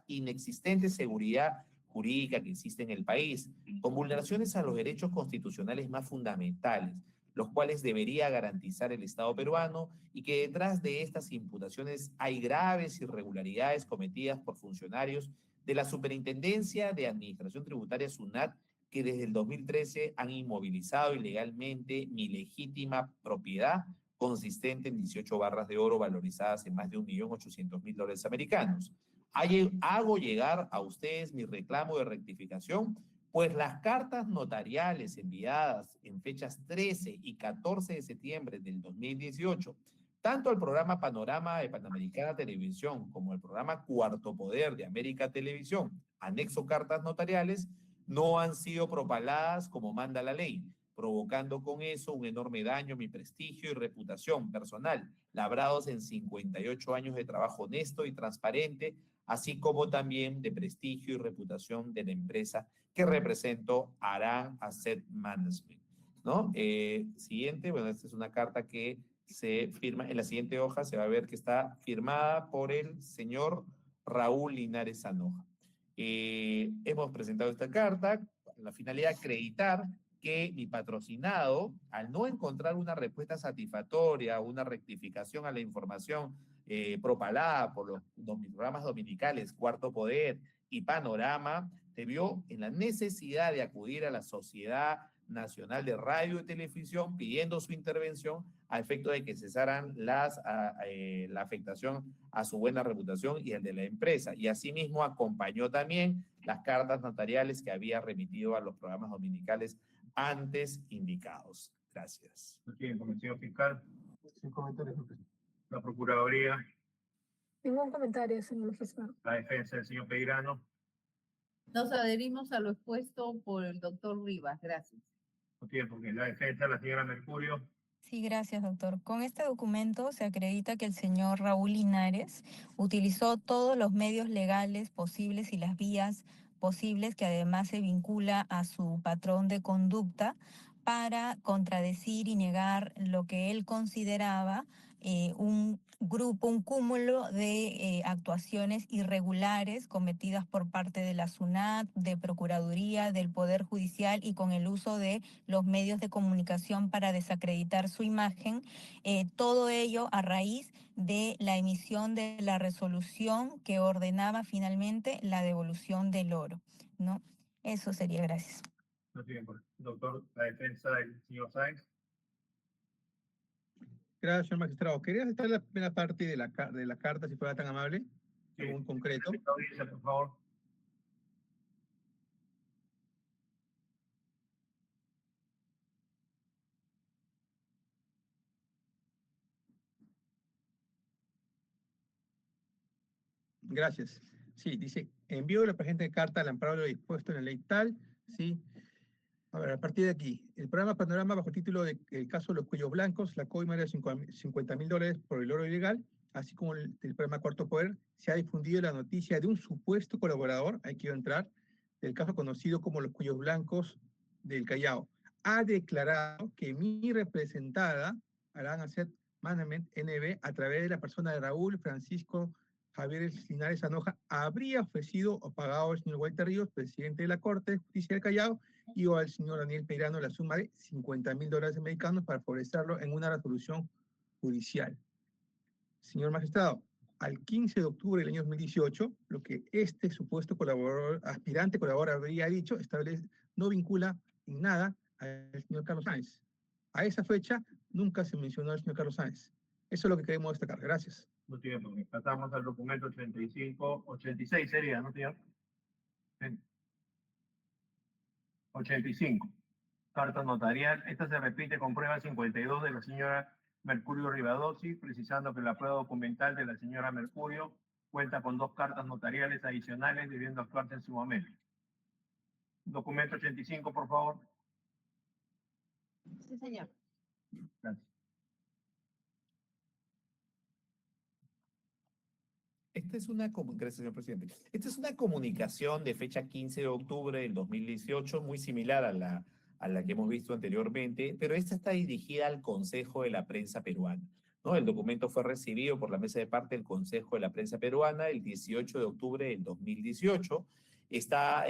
inexistente seguridad jurídica que existe en el país, con vulneraciones a los derechos constitucionales más fundamentales, los cuales debería garantizar el Estado peruano, y que detrás de estas imputaciones hay graves irregularidades cometidas por funcionarios de la Superintendencia de Administración Tributaria SUNAT, que desde el 2013 han inmovilizado ilegalmente mi legítima propiedad consistente en 18 barras de oro valorizadas en más de $1.800.000 americanos. Hago llegar a ustedes mi reclamo de rectificación, pues las cartas notariales enviadas en fechas 13 y 14 de septiembre del 2018, tanto al programa Panorama de Panamericana Televisión como al programa Cuarto Poder de América Televisión, anexo cartas notariales, no han sido propaladas como manda la ley, provocando con eso un enorme daño a mi prestigio y reputación personal, labrados en 58 años de trabajo honesto y transparente, así como también de prestigio y reputación de la empresa que represento, Aran Asset Management, ¿no? Siguiente, bueno, esta es una carta que se firma, en la siguiente hoja se va a ver que está firmada por el señor Raúl Linares Anoja. Hemos presentado esta carta con la finalidad de acreditar que mi patrocinado, al no encontrar una respuesta satisfactoria, una rectificación a la información propalada por los programas dominicales Cuarto Poder y Panorama, se vio en la necesidad de acudir a la Sociedad Nacional de Radio y Televisión pidiendo su intervención a efecto de que cesaran la afectación a su buena reputación y el de la empresa. Y asimismo acompañó también las cartas notariales que había remitido a los programas dominicales antes indicados. Gracias. Tiempo, señor fiscal. Sin comentarios. La Procuraduría, Ningún comentario, señor magistrado. la defensa del señor Peirano. Nos adherimos a lo expuesto por el doctor Rivas. Gracias. Tiempo, la defensa de la señora Mercurio. Sí, gracias, doctor. Con este documento se acredita que el señor Raúl Linares utilizó todos los medios legales posibles y las vías posibles, que además se vincula a su patrón de conducta, para contradecir y negar lo que él consideraba un cúmulo de actuaciones irregulares cometidas por parte de la SUNAT, de Procuraduría, del Poder Judicial y con el uso de los medios de comunicación para desacreditar su imagen, todo ello a raíz de la emisión de la resolución que ordenaba finalmente la devolución del oro, ¿no? Eso sería, gracias. Doctor, la defensa del señor Sáenz. Gracias, señor magistrado. ¿Quería citar la primera parte de la carta, si fuera tan amable? Sí. En concreto. Audiencia, por favor. Gracias. Sí, dice, envío la presente carta al amparo de lo dispuesto en la ley tal, sí. A ver, a partir de aquí, el programa Panorama, bajo el título de El caso de los cuellos blancos, la coima de $50.000 por el oro ilegal, así como el programa Cuarto Poder, se ha difundido la noticia de un supuesto colaborador, ahí quiero entrar, del caso conocido como los cuellos blancos del Callao. Ha declarado que mi representada, Aran Asset Management NB, a través de la persona de Raúl Francisco Javier Linares Anoja, habría ofrecido o pagado al señor Walter Ríos, presidente de la Corte de Justicia del Callao, y o al señor Daniel Peirano la suma de $50.000 americanos para favorecerlo en una resolución judicial. Señor magistrado, al 15 de octubre del año 2018, lo que este supuesto aspirante colaborador habría dicho, no vincula en nada al señor Carlos Sáenz. A esa fecha nunca se mencionó al señor Carlos Sáenz. Eso es lo que queremos destacar. Gracias. No tiempo. Pasamos al documento 86 sería, ¿no, señor? 85. Carta notarial. Esta se repite con prueba 52 de la señora Mercurio Rivadossi, precisando que la prueba documental de la señora Mercurio cuenta con 2 cartas notariales adicionales debiendo actuarse en su momento. Documento 85, por favor. Sí, señor. Gracias. Gracias, señor presidente. Esta es una comunicación de fecha 15 de octubre del 2018, muy similar a la que hemos visto anteriormente, pero esta está dirigida al Consejo de la Prensa Peruana, ¿no? El documento fue recibido por la mesa de parte del Consejo de la Prensa Peruana el 18 de octubre del 2018. Está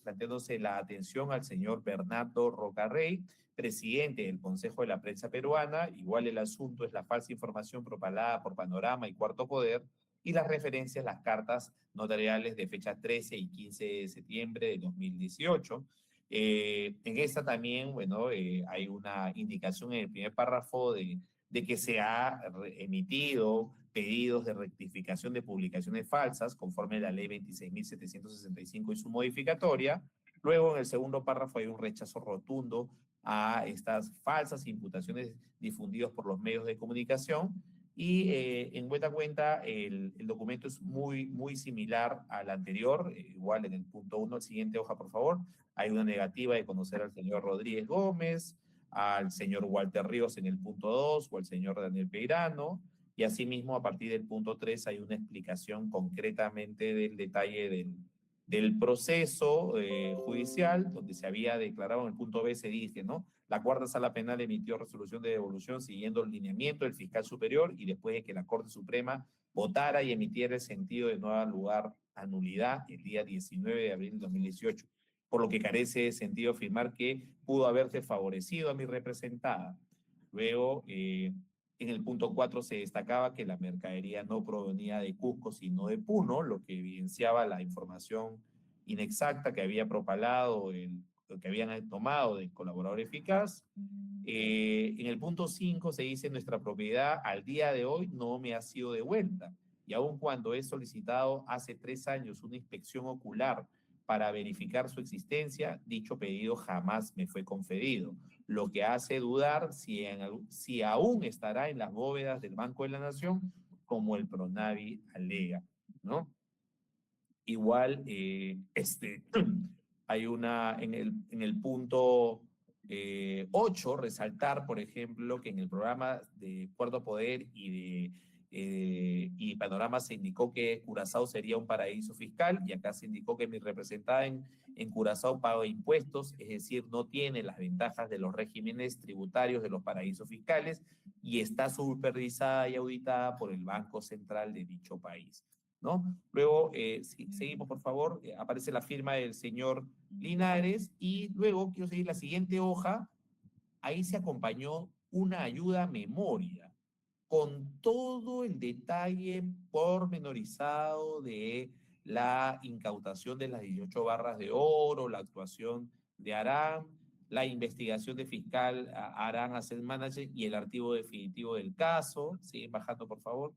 planteándose la atención al señor Bernardo Rocarrey, presidente del Consejo de la Prensa Peruana. Igual el asunto es la falsa información propalada por Panorama y Cuarto Poder, y las referencias, las cartas notariales de fecha 13 y 15 de septiembre de 2018. En esta también, bueno, hay una indicación en el primer párrafo de de que se ha emitido pedidos de rectificación de publicaciones falsas conforme a la ley 26.765 y su modificatoria. Luego, en el segundo párrafo hay un rechazo rotundo a estas falsas imputaciones difundidas por los medios de comunicación. Y en buena cuenta, el documento es muy similar al anterior, igual en el punto 1, siguiente hoja, por favor. Hay una negativa de conocer al señor Rodríguez Gómez, al señor Walter Ríos en el punto 2, o al señor Daniel Peirano, y asimismo a partir del punto 3 hay una explicación concretamente del detalle del proceso judicial, donde se había declarado en el punto B, se dice, ¿no? La cuarta sala penal emitió resolución de devolución siguiendo el lineamiento del fiscal superior y después de que la Corte Suprema votara y emitiera el sentido de no dar lugar a nulidad el día 19 de abril de 2018, por lo que carece de sentido afirmar que pudo haberse favorecido a mi representada. Luego, en el punto 4 se destacaba que la mercadería no provenía de Cusco, sino de Puno, lo que evidenciaba la información inexacta que había propalado, que habían tomado del colaborador eficaz. En el punto 5 se dice: nuestra propiedad al día de hoy no me ha sido devuelta, y aun cuando he solicitado hace 3 años una inspección ocular para verificar su existencia, dicho pedido jamás me fue concedido, lo que hace dudar si aún estará en las bóvedas del Banco de la Nación, como el Pronavi alega, ¿no? Igual, hay una, en el punto 8, resaltar, por ejemplo, que en el programa de Puerto Poder y Panorama se indicó que Curazao sería un paraíso fiscal, y acá se indicó que mi representada en Curazao paga impuestos, es decir, no tiene las ventajas de los regímenes tributarios de los paraísos fiscales y está supervisada y auditada por el Banco Central de dicho país, ¿no? Luego, seguimos, por favor, aparece la firma del señor Linares, y luego quiero seguir la siguiente hoja. Ahí se acompañó una ayuda a memoria con todo el detalle pormenorizado de la incautación de las 18 barras de oro, la actuación de Aran, la investigación de fiscal Aran Asset Management y el archivo definitivo del caso. Siguen bajando, por favor.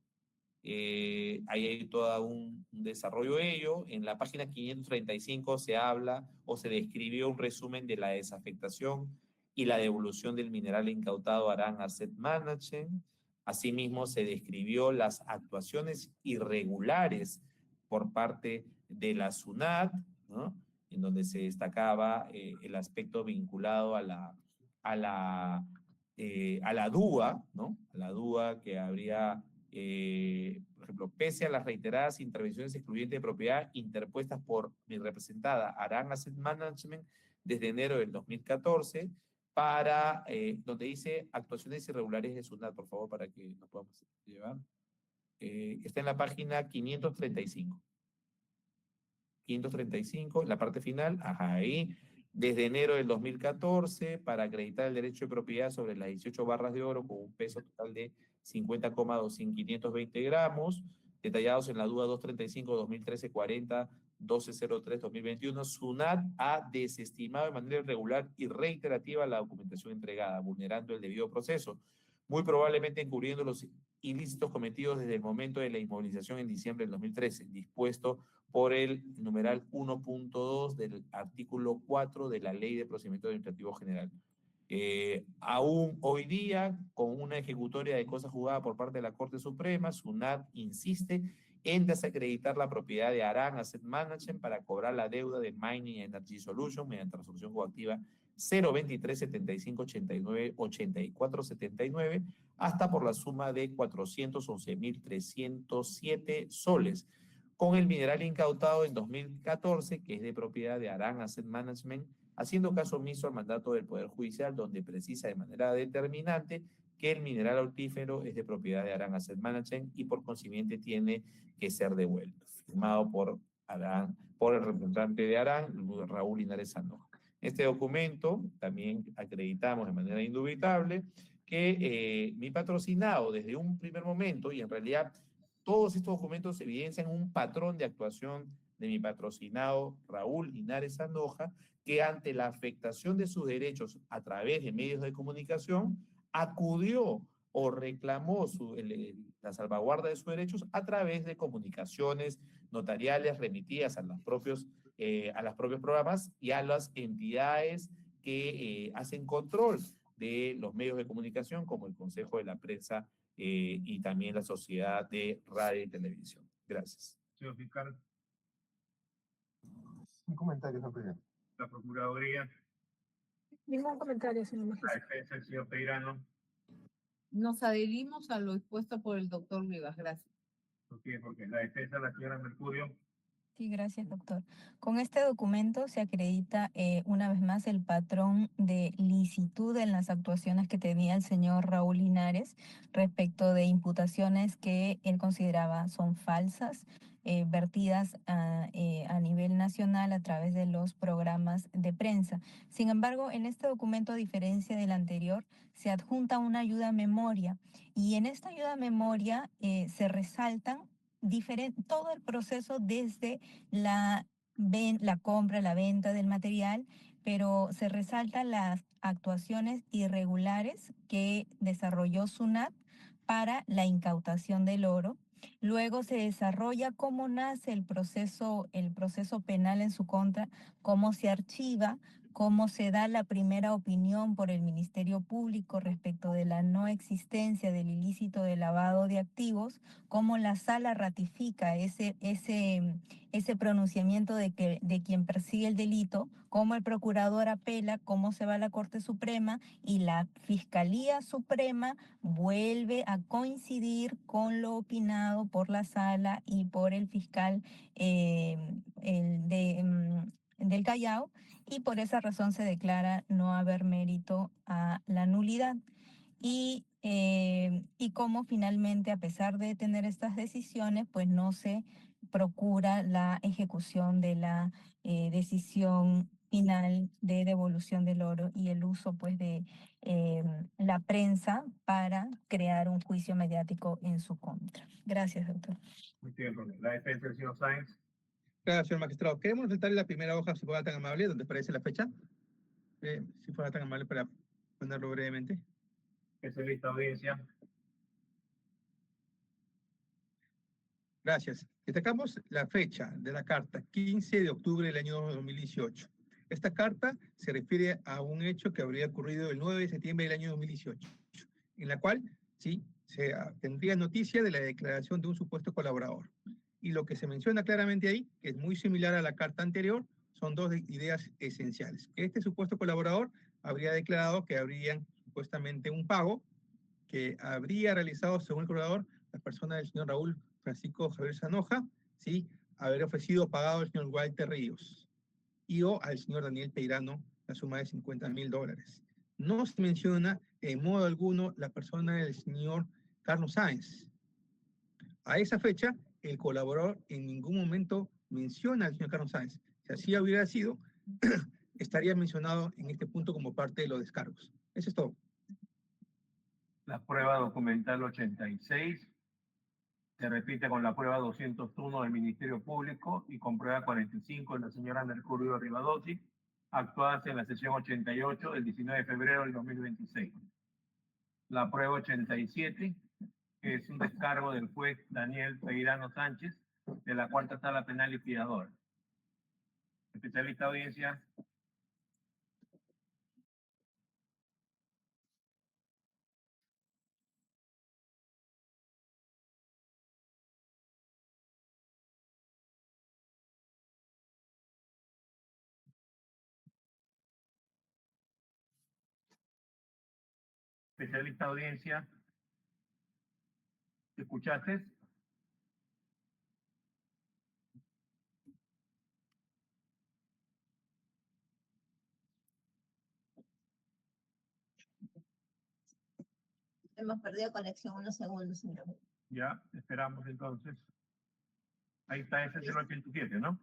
Ahí hay todo un desarrollo de ello. En la página 535 se habla o se describió un resumen de la desafectación y la devolución del mineral incautado a Aran Asset Management. Asimismo, se describió las actuaciones irregulares por parte de la SUNAT, ¿no? En donde se destacaba el aspecto vinculado a la DUA, ¿no? A la DUA que habría, por ejemplo, pese a las reiteradas intervenciones excluyentes de propiedad interpuestas por mi representada Aran Asset Management desde enero del 2014, para, donde dice actuaciones irregulares de SUNAT, por favor, para que nos podamos llevar. Está en la página 535. 535, la parte final, ajá, ahí. Desde enero del 2014, para acreditar el derecho de propiedad sobre las 18 barras de oro con un peso total de 50,520 gramos, detallados en la DUA 235-2013-40, 1203-2021, SUNAT ha desestimado de manera irregular y reiterativa la documentación entregada, vulnerando el debido proceso, muy probablemente encubriendo los ilícitos cometidos desde el momento de la inmovilización en diciembre del 2013, dispuesto por el numeral 1.2 del artículo 4 de la Ley de Procedimiento Administrativo General. Aún hoy día, con una ejecutoria de cosa juzgada por parte de la Corte Suprema, SUNAT insiste en desacreditar la propiedad de Aran Asset Management para cobrar la deuda de Mining Energy Solution mediante resolución coactiva 023 75 89 84 79 hasta por la suma de 411.307 soles, con el mineral incautado en 2014, que es de propiedad de Aran Asset Management, haciendo caso omiso al mandato del Poder Judicial, donde precisa de manera determinante que el mineral aurífero es de propiedad de Aran Asset Management y por consiguiente tiene que ser devuelto. Firmado por el representante de Aran, Raúl Linares Sanoja. Este documento también acreditamos de manera indubitable que mi patrocinado desde un primer momento, y en realidad todos estos documentos evidencian un patrón de actuación de mi patrocinado Raúl Linares Sanoja, que ante la afectación de sus derechos a través de medios de comunicación, acudió o reclamó la salvaguarda de sus derechos a través de comunicaciones notariales remitidas a los propios programas y a las entidades que hacen control de los medios de comunicación, como el Consejo de la Prensa y también la Sociedad de Radio y Televisión. Gracias. Señor fiscal, Un comentario, señor presidente. la Procuraduría, Ningún comentario, señor la magistrado. defensa del señor Peirano. Nos adherimos a lo expuesto por el doctor Rivas. Gracias. ¿Por qué? Porque la defensa de la señora Mercurio. Sí, gracias, doctor. Con este documento se acredita una vez más el patrón de licitud en las actuaciones que tenía el señor Raúl Linares respecto de imputaciones que él consideraba son falsas, vertidas a nivel nacional a través de los programas de prensa. Sin embargo, en este documento, a diferencia del anterior, se adjunta una ayuda a memoria y en esta ayuda a memoria se resaltan todo el proceso desde la compra, la venta del material, pero se resaltan las actuaciones irregulares que desarrolló SUNAT para la incautación del oro. Luego se desarrolla cómo nace el proceso penal en su contra, cómo se archiva, cómo se da la primera opinión por el Ministerio Público respecto de la no existencia del ilícito de lavado de activos, cómo la sala ratifica ese pronunciamiento de quien persigue el delito, cómo el procurador apela, cómo se va a la Corte Suprema y la Fiscalía Suprema vuelve a coincidir con lo opinado por la sala y por el fiscal del Callao, y por esa razón se declara no haber mérito a la nulidad. Y cómo finalmente, a pesar de tener estas decisiones, pues no se procura la ejecución de la decisión final de devolución del oro y el uso pues de la prensa para crear un juicio mediático en su contra. Gracias, doctor. Muy bien, la defensa del señor Sáenz. Gracias, señor magistrado. Queremos resaltarle la primera hoja, si fuera tan amable, donde aparece la fecha. Si fuera tan amable para ponerlo brevemente. Especialista audiencia. Gracias. Destacamos la fecha de la carta, 15 de octubre del año 2018. Esta carta se refiere a un hecho que habría ocurrido el 9 de septiembre del año 2018, en la cual, sí, se tendría noticia de la declaración de un supuesto colaborador. Y lo que se menciona claramente ahí, que es muy similar a la carta anterior, son dos ideas esenciales. Este supuesto colaborador habría declarado que habría supuestamente un pago que habría realizado, según el colaborador, la persona del señor Raúl Francisco Javier Sanoja, ¿sí? Haber ofrecido pagado al señor Walter Ríos y o al señor Daniel Peirano la suma de $50.000. No se menciona en modo alguno la persona del señor Carlos Sáenz. A esa fecha, el colaborador en ningún momento menciona al señor Carlos Sáenz. Si así hubiera sido, estaría mencionado en este punto como parte de los descargos. Eso es todo. La prueba documental 86 se repite con la prueba 201 del Ministerio Público y con prueba 45 de la señora Mercurio Rivadossi, actuadas en la sesión 88 del 19 de febrero del 2026. La prueba 87 es un descargo del juez Daniel Peirano Sánchez de la Cuarta Sala Penal Liquidadora. Especialista audiencia. Especialista audiencia. ¿Te escuchaste? Hemos perdido conexión unos segundos, señor. Ya, esperamos entonces. Ahí está, ese es el 87, ¿no?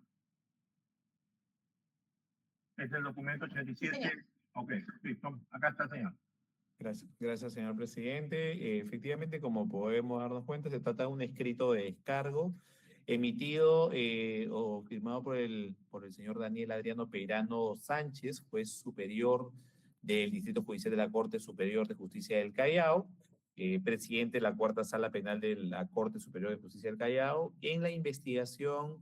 Es el documento 87. Sí, señor. Ok, listo. Acá está, señor. Gracias, señor presidente. Efectivamente, como podemos darnos cuenta, se trata de un escrito de descargo emitido o firmado por el señor Daniel Adriano Peirano Sánchez, juez superior del Distrito Judicial de la Corte Superior de Justicia del Callao, presidente de la Cuarta Sala Penal de la Corte Superior de Justicia del Callao en la investigación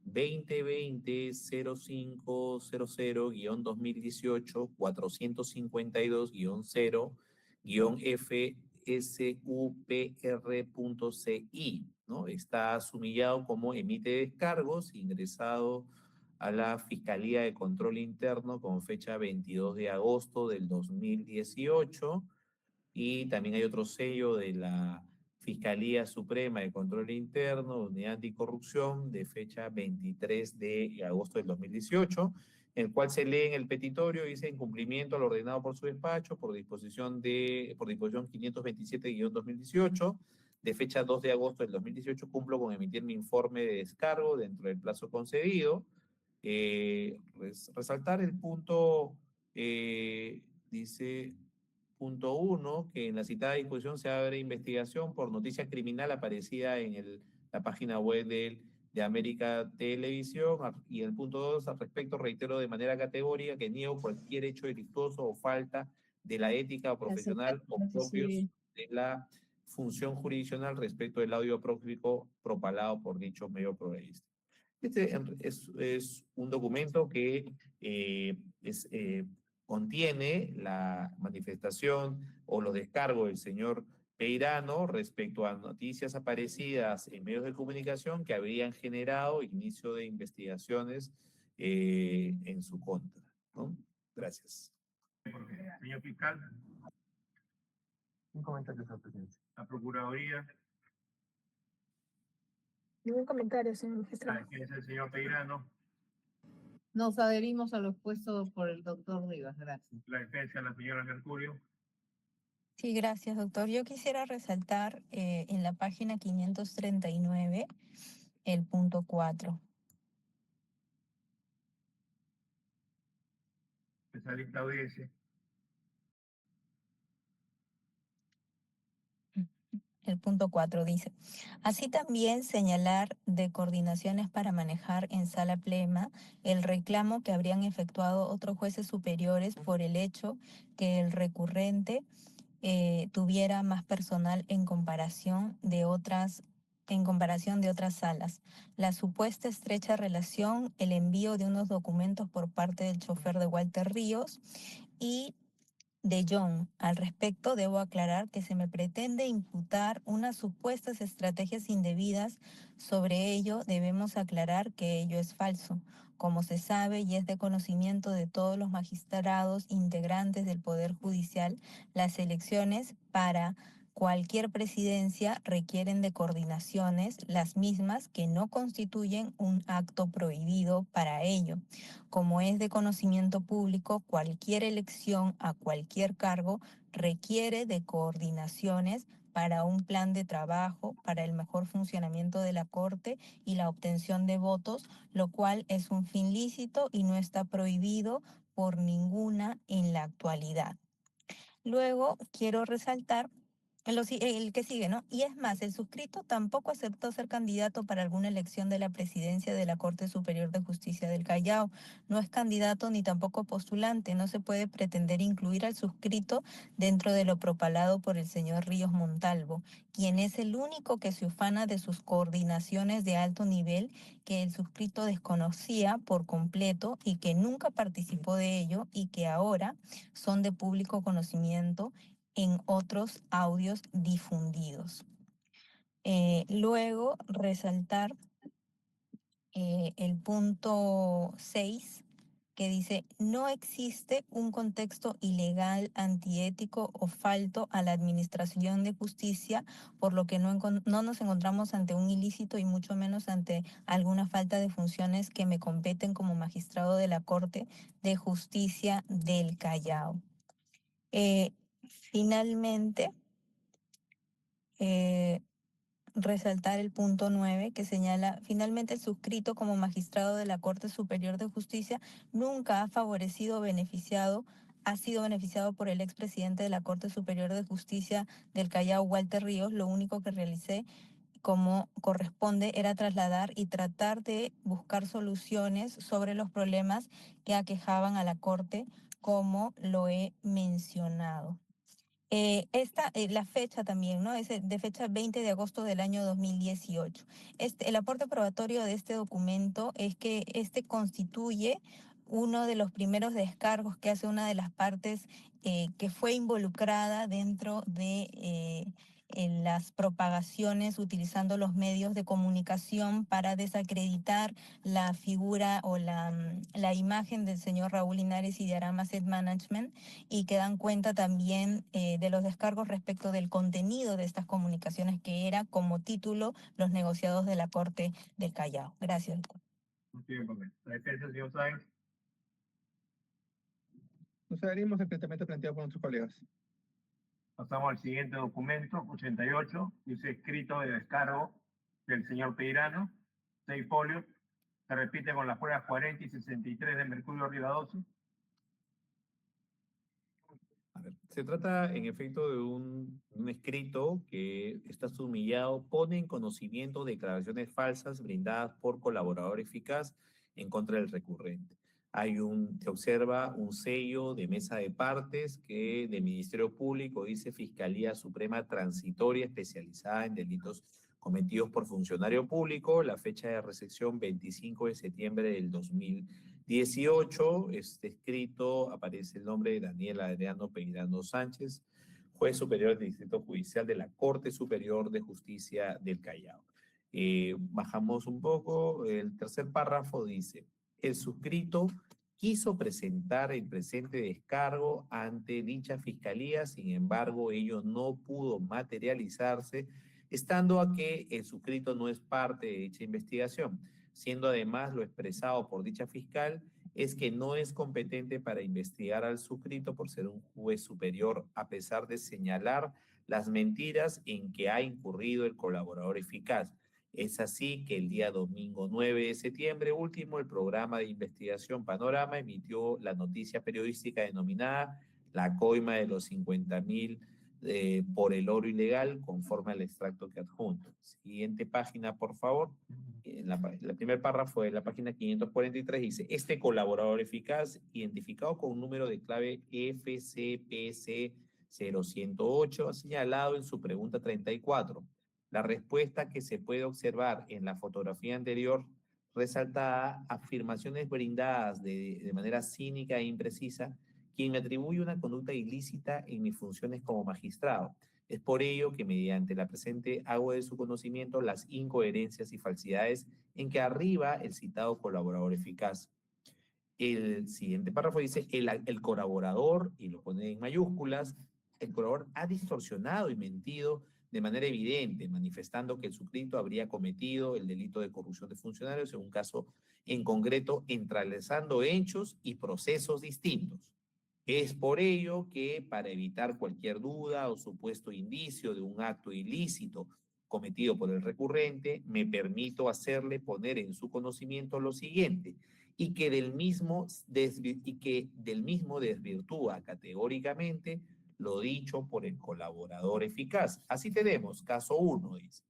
2020-0500-2018 452-0-FSUPR.CI, ¿no? Está asumillado como emite descargos, ingresado a la Fiscalía de Control Interno con fecha 22 de agosto del 2018, y también hay otro sello de la Fiscalía Suprema de Control Interno, Unidad Anticorrupción, de fecha 23 de agosto del 2018, en el cual se lee en el petitorio, dice, en cumplimiento a lo ordenado por su despacho, por disposición 527-2018, de fecha 2 de agosto del 2018, cumplo con emitir mi informe de descargo dentro del plazo concedido. Resaltar el punto, dice, punto 1, que en la citada disposición se abre investigación por noticia criminal aparecida en la página web de América Televisión, y el punto 2, al respecto reitero de manera categórica que niego cualquier hecho delictuoso o falta de la ética profesional o propios de la función jurisdiccional respecto del audio próxico propalado por dicho medio progresista. Este es un documento que contiene la manifestación o los descargos del señor Peirano respecto a noticias aparecidas en medios de comunicación que habrían generado inicio de investigaciones en su contra, ¿no? Gracias. Señor fiscal. Un comentario, señor presidente. La Procuraduría. Ningún comentario, señor magistrado. ¿Quién es el señor Peirano? Nos adherimos a lo expuesto por el doctor Rivas. Gracias. La defensa de la señora Mercurio. Sí, gracias, doctor. Yo quisiera resaltar en la página 539 el punto 4. Especialista audiencia. El punto 4 dice, así también señalar de coordinaciones para manejar en sala plena el reclamo que habrían efectuado otros jueces superiores por el hecho que el recurrente tuviera más personal en comparación de otras salas. La supuesta estrecha relación, el envío de unos documentos por parte del chofer de Walter Ríos y de John. Al respecto, debo aclarar que se me pretende imputar unas supuestas estrategias indebidas. Sobre ello, debemos aclarar que ello es falso. Como se sabe y es de conocimiento de todos los magistrados integrantes del Poder Judicial, las elecciones para cualquier presidencia requieren de coordinaciones, las mismas que no constituyen un acto prohibido para ello. Como es de conocimiento público, cualquier elección a cualquier cargo requiere de coordinaciones para un plan de trabajo, para el mejor funcionamiento de la Corte y la obtención de votos, lo cual es un fin lícito y no está prohibido por ninguna en la actualidad. Luego quiero resaltar el que sigue, ¿no? Y es más, el suscrito tampoco aceptó ser candidato para alguna elección de la presidencia de la Corte Superior de Justicia del Callao. No es candidato ni tampoco postulante. No se puede pretender incluir al suscrito dentro de lo propalado por el señor Ríos Montalvo, quien es el único que se ufana de sus coordinaciones de alto nivel que el suscrito desconocía por completo y que nunca participó de ello y que ahora son de público conocimiento en otros audios difundidos. Luego, resaltar el punto 6, que dice, no existe un contexto ilegal, antiético o falto a la administración de justicia, por lo que no nos encontramos ante un ilícito y mucho menos ante alguna falta de funciones que me competen como magistrado de la Corte de Justicia del Callao. Finalmente, resaltar el punto 9 que señala, finalmente el suscrito como magistrado de la Corte Superior de Justicia nunca ha sido beneficiado por el expresidente de la Corte Superior de Justicia del Callao, Walter Ríos. Lo único que realicé como corresponde era trasladar y tratar de buscar soluciones sobre los problemas que aquejaban a la Corte, como lo he mencionado. La fecha también, ¿no? Es de fecha 20 de agosto del año 2018. El aporte probatorio de este documento es que este constituye uno de los primeros descargos que hace una de las partes que fue involucrada dentro de en las propagaciones utilizando los medios de comunicación para desacreditar la figura o la imagen del señor Raúl Linares y de Arama Asset Management, y que dan cuenta también de los descargos respecto del contenido de estas comunicaciones, que era como título los negociados de la Corte del Callao. Gracias. Muy bien, la defensa, señor Sáenz. Nos adherimos al planteamiento planteado por nuestros colegas. Pasamos al siguiente documento, 88, dice escrito de descargo del señor Peirano, 6 folios, se repite con las pruebas 40 y 63 de Mercurio Rivadossi. A ver, se trata en efecto de un escrito que está sumillado, pone en conocimiento declaraciones falsas brindadas por colaborador eficaz en contra del recurrente. Se observa un sello de mesa de partes que del Ministerio Público dice Fiscalía Suprema Transitoria Especializada en Delitos Cometidos por Funcionario Público, la fecha de recepción 25 de septiembre del 2018. Este escrito aparece el nombre de Daniel Adriano Peirano Sánchez, juez superior del Distrito Judicial de la Corte Superior de Justicia del Callao. Bajamos un poco, el tercer párrafo dice: el suscrito quiso presentar el presente descargo ante dicha fiscalía, sin embargo, ello no pudo materializarse, estando a que el suscrito no es parte de dicha investigación, siendo además lo expresado por dicha fiscal es que no es competente para investigar al suscrito por ser un juez superior, a pesar de señalar las mentiras en que ha incurrido el colaborador eficaz. Es así que el día domingo 9 de septiembre último, el programa de investigación Panorama emitió la noticia periodística denominada La coima de los 50.000 por el oro ilegal, conforme al extracto que adjunto. Siguiente página, por favor. El primer párrafo de la página 543 dice: este colaborador eficaz, identificado con un número de clave FCPC 0108, ha señalado en su pregunta 34. La respuesta que se puede observar en la fotografía anterior resaltada, afirmaciones brindadas de manera cínica e imprecisa, quien me atribuye una conducta ilícita en mis funciones como magistrado. Es por ello que mediante la presente hago de su conocimiento las incoherencias y falsidades en que arriba el citado colaborador eficaz. El siguiente párrafo dice: el colaborador, y lo pone en mayúsculas, el colaborador ha distorsionado y mentido de manera evidente, manifestando que el suscrito habría cometido el delito de corrupción de funcionarios en un caso en concreto, entrelazando hechos y procesos distintos. Es por ello que, para evitar cualquier duda o supuesto indicio de un acto ilícito cometido por el recurrente, me permito hacerle poner en su conocimiento lo siguiente, y que del mismo desvirtúa categóricamente lo dicho por el colaborador eficaz. Así tenemos, caso 1, dice: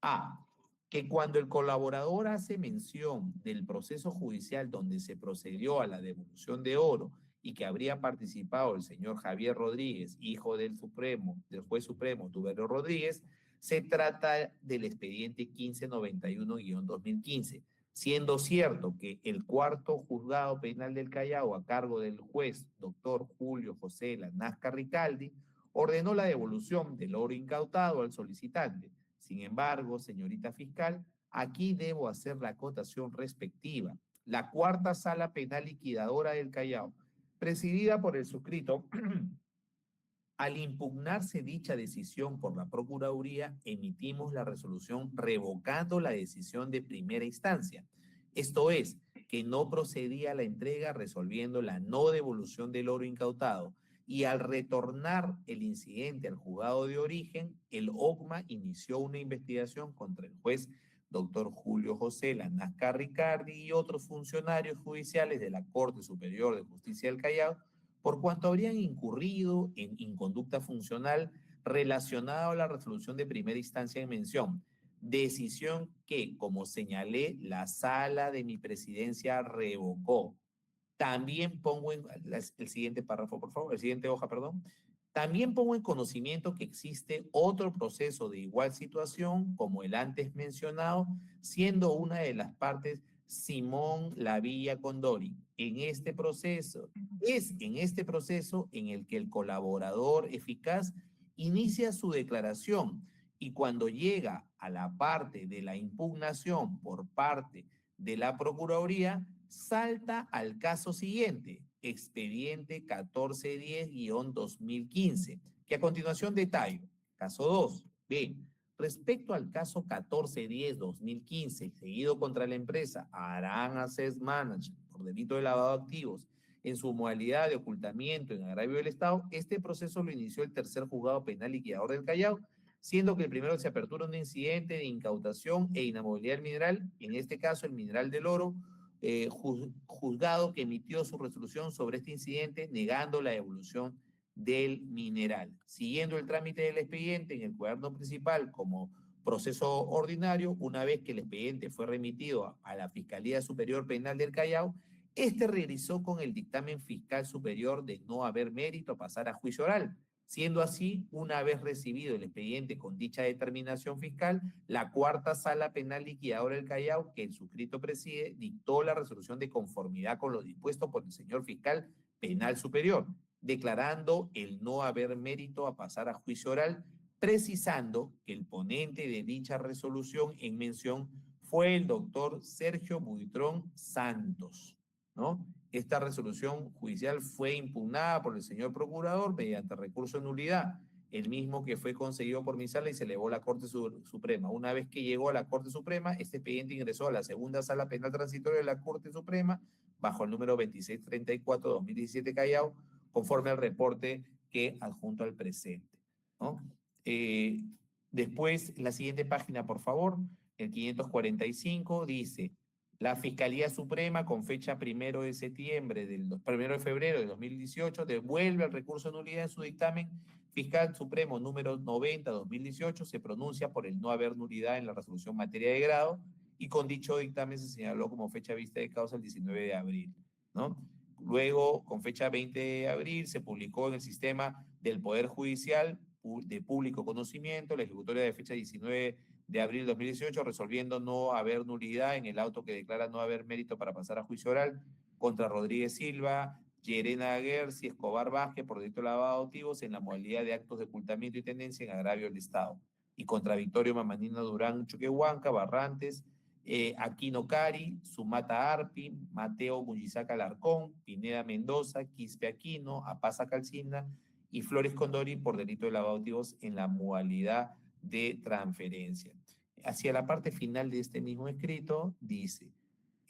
A, que cuando el colaborador hace mención del proceso judicial donde se procedió a la devolución de oro y que habría participado el señor Javier Rodríguez, hijo del juez supremo Tuberio Rodríguez, se trata del expediente 1591-2015, siendo cierto que el cuarto juzgado penal del Callao, a cargo del juez doctor Julio José Lanasca Ricaldi, ordenó la devolución del oro incautado al solicitante. Sin embargo, señorita fiscal, aquí debo hacer la acotación respectiva. La cuarta sala penal liquidadora del Callao, presidida por el suscrito, al impugnarse dicha decisión por la Procuraduría, emitimos la resolución revocando la decisión de primera instancia. Esto es, que no procedía a la entrega, resolviendo la no devolución del oro incautado, y al retornar el incidente al juzgado de origen, el OCMA inició una investigación contra el juez doctor Julio José Lanasca Ricaldi y otros funcionarios judiciales de la Corte Superior de Justicia del Callao, por cuanto habrían incurrido en inconducta funcional relacionada a la resolución de primera instancia en mención, decisión que, como señalé, la sala de mi presidencia revocó. También pongo en el siguiente párrafo, por favor, el siguiente hoja, perdón. También pongo en conocimiento que existe otro proceso de igual situación, como el antes mencionado, siendo una de las partes Simón Lavilla Condori. Es en este proceso en el que el colaborador eficaz inicia su declaración y cuando llega a la parte de la impugnación por parte de la Procuraduría, salta al caso siguiente, expediente 1410-2015, que a continuación detallo. Caso 2. B. Respecto al caso 1410-2015, seguido contra la empresa Aran Asset Management por delito de lavado de activos en su modalidad de ocultamiento en agravio del Estado, este proceso lo inició el tercer juzgado penal liquidador del Callao, siendo que el primero se apertura un incidente de incautación e inamovilidad del mineral, en este caso el mineral del oro, juzgado que emitió su resolución sobre este incidente negando la devolución del mineral. Siguiendo el trámite del expediente en el cuaderno principal como proceso ordinario, una vez que el expediente fue remitido a la Fiscalía Superior Penal del Callao, este realizó con el dictamen fiscal superior de no haber mérito a pasar a juicio oral. Siendo así, una vez recibido el expediente con dicha determinación fiscal, la cuarta sala penal liquidadora del Callao, que el suscrito preside, dictó la resolución de conformidad con lo dispuesto por el señor fiscal penal superior, declarando el no haber mérito a pasar a juicio oral, precisando que el ponente de dicha resolución en mención fue el doctor Sergio Buitrón Santos, ¿no? Esta resolución judicial fue impugnada por el señor procurador mediante recurso de nulidad, el mismo que fue conseguido por mi sala y se elevó a la Corte Suprema. Una vez que llegó a la Corte Suprema, este expediente ingresó a la segunda sala penal transitoria de la Corte Suprema bajo el número 2634-2017 Callao, conforme al reporte que adjunto al presente, ¿no? Después, la siguiente página, por favor, el 545 dice: la Fiscalía Suprema, con fecha 1 de febrero de 2018, devuelve el recurso de nulidad en su dictamen fiscal supremo número 90-2018, se pronuncia por el no haber nulidad en la resolución materia de grado, y con dicho dictamen se señaló como fecha vista de causa el 19 de abril, ¿no? Luego, con fecha 20 de abril, se publicó en el sistema del Poder Judicial de público conocimiento la ejecutoria de fecha 19 de abril de 2018, resolviendo no haber nulidad en el auto que declara no haber mérito para pasar a juicio oral contra Rodríguez Silva, Llerena Guerci, Escobar Vázquez por delito de lavado de activos en la modalidad de actos de ocultamiento y tendencia en agravio del Estado, y contra Victorio Mamanino Durán Choquehuanca, Barrantes, Aquino Cari, Sumata Arpi, Mateo Mujisaca Alarcón, Pineda Mendoza, Quispe Aquino, Apaza Calcina y Flores Condori por delito de lavado de activos en la modalidad de transferencia. Hacia la parte final de este mismo escrito dice: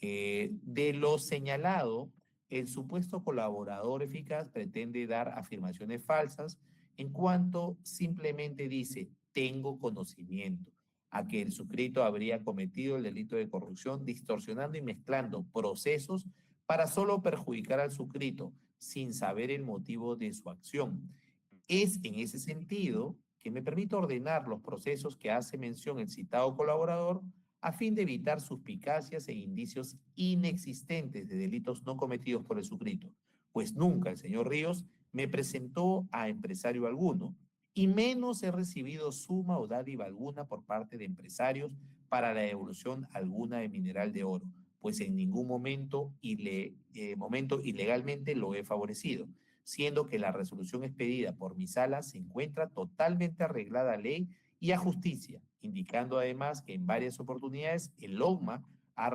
de lo señalado, el supuesto colaborador eficaz pretende dar afirmaciones falsas en cuanto simplemente dice tengo conocimiento a que el suscrito habría cometido el delito de corrupción distorsionando y mezclando procesos para solo perjudicar al suscrito sin saber el motivo de su acción. Es en ese sentido que me permite ordenar los procesos que hace mención el citado colaborador a fin de evitar suspicacias e indicios inexistentes de delitos no cometidos por el suscrito, pues nunca el señor Ríos me presentó a empresario alguno, y menos he recibido suma o dádiva alguna por parte de empresarios para la devolución alguna de mineral de oro, pues en ningún momento ilegalmente lo he favorecido, siendo que la resolución expedida por mi sala se encuentra totalmente arreglada a ley y a justicia, indicando además que en varias oportunidades el OGMA ha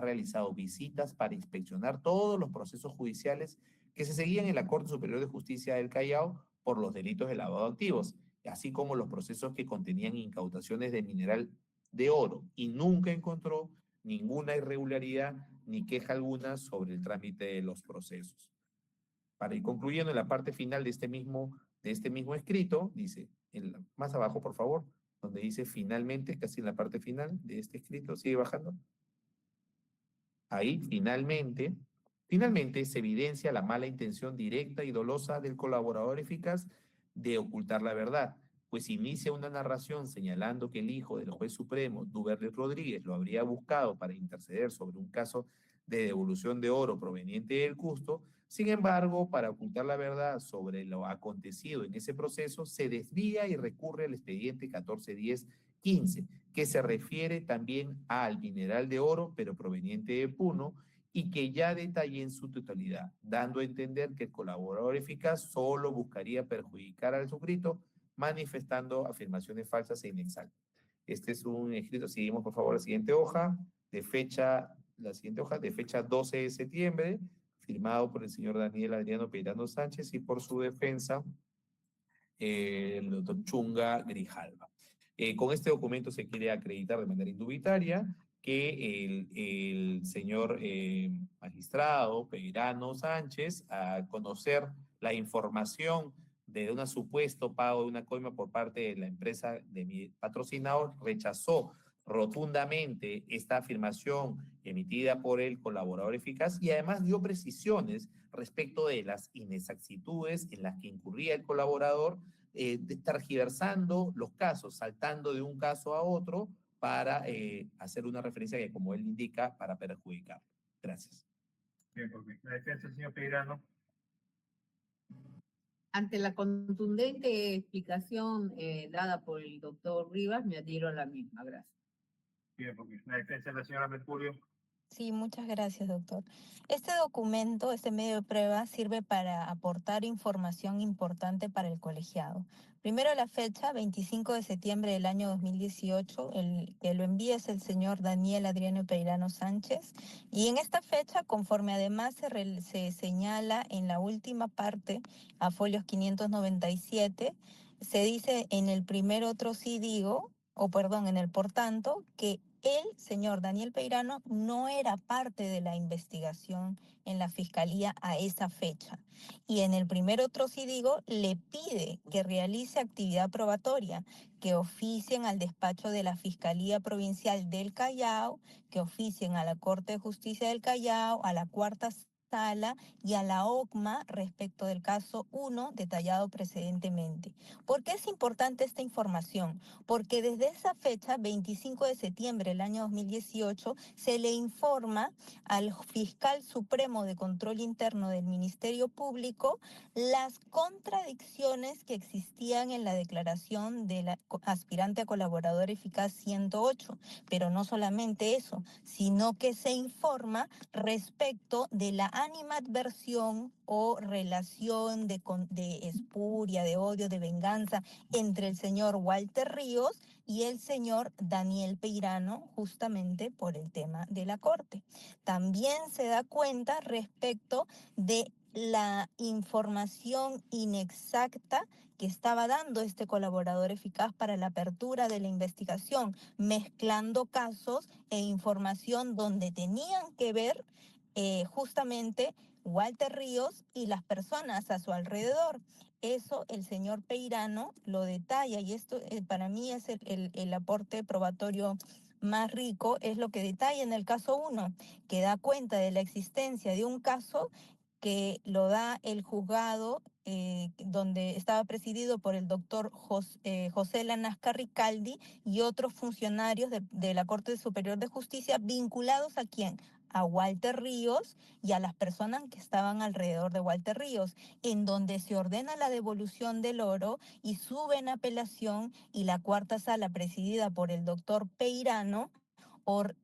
realizado visitas para inspeccionar todos los procesos judiciales que se seguían en la Corte Superior de Justicia del Callao por los delitos de lavado de activos, así como los procesos que contenían incautaciones de mineral de oro, y nunca encontró ninguna irregularidad ni queja alguna sobre el trámite de los procesos. Para ir concluyendo, en la parte final de este mismo escrito, dice, más abajo por favor, donde dice finalmente, casi en la parte final de este escrito, sigue bajando. Ahí, finalmente se evidencia la mala intención directa y dolosa del colaborador eficaz de ocultar la verdad, pues inicia una narración señalando que el hijo del juez supremo, Duberly Rodríguez, lo habría buscado para interceder sobre un caso de devolución de oro proveniente del custo. Sin embargo, para ocultar la verdad sobre lo acontecido en ese proceso, se desvía y recurre al expediente 1410-15, que se refiere también al mineral de oro, pero proveniente de Puno, y que ya detallé en su totalidad, dando a entender que el colaborador eficaz solo buscaría perjudicar al suscrito, manifestando afirmaciones falsas e inexactas. Este es un escrito, seguimos por favor la siguiente hoja, la siguiente hoja de fecha 12 de septiembre, firmado por el señor Daniel Adriano Peirano Sánchez y por su defensa, el doctor Chunga Grijalva. Con este documento se quiere acreditar de manera indubitaria que el señor magistrado Peirano Sánchez, a conocer la información de un supuesto pago de una coima por parte de la empresa de mi patrocinador, rechazó rotundamente esta afirmación emitida por el colaborador eficaz y además dio precisiones respecto de las inexactitudes en las que incurría el colaborador, tergiversando los casos, saltando de un caso a otro para hacer una referencia que, como él indica, para perjudicar. Gracias. Bien, porque la defensa del señor Peirano. Ante la contundente explicación dada por el doctor Rivas, me adhiero a la misma. Gracias. Bien, porque la defensa de la señora Mercurio. Sí, muchas gracias, doctor. Este documento, este medio de prueba, sirve para aportar información importante para el colegiado. Primero, la fecha, 25 de septiembre del año 2018, el que lo envía es el señor Daniel Adriano Peirano Sánchez. Y en esta fecha, conforme además se señala en la última parte, a folios 597, se dice en el primer otro sí digo, en el por tanto, que el señor Daniel Peirano no era parte de la investigación en la fiscalía a esa fecha. Y en el primer otro sí digo, le pide que realice actividad probatoria, que oficien al despacho de la Fiscalía Provincial del Callao, que oficien a la Corte de Justicia del Callao, a la Cuarta Sala y a la OCMA respecto del caso 1 detallado precedentemente. ¿Por qué es importante esta información? Porque desde esa fecha, 25 de septiembre del año 2018, se le informa al fiscal supremo de control interno del Ministerio Público las contradicciones que existían en la declaración de la aspirante a colaborador eficaz 108. Pero no solamente eso, sino que se informa respecto de la animadversión o relación de espuria, de odio, de venganza entre el señor Walter Ríos y el señor Daniel Peirano, justamente por el tema de la Corte. También se da cuenta respecto de la información inexacta que estaba dando este colaborador eficaz para la apertura de la investigación, mezclando casos e información donde tenían que ver justamente Walter Ríos y las personas a su alrededor. Eso el señor Peirano lo detalla y esto para mí es el aporte probatorio más rico, es lo que detalla en el caso 1, que da cuenta de la existencia de un caso que lo da el juzgado donde estaba presidido por el doctor José Lanasca Ricaldi y otros funcionarios de la Corte Superior de Justicia vinculados ¿a quién? A Walter Ríos y a las personas que estaban alrededor de Walter Ríos, en donde se ordena la devolución del oro y sube en apelación y la Cuarta Sala presidida por el doctor Peirano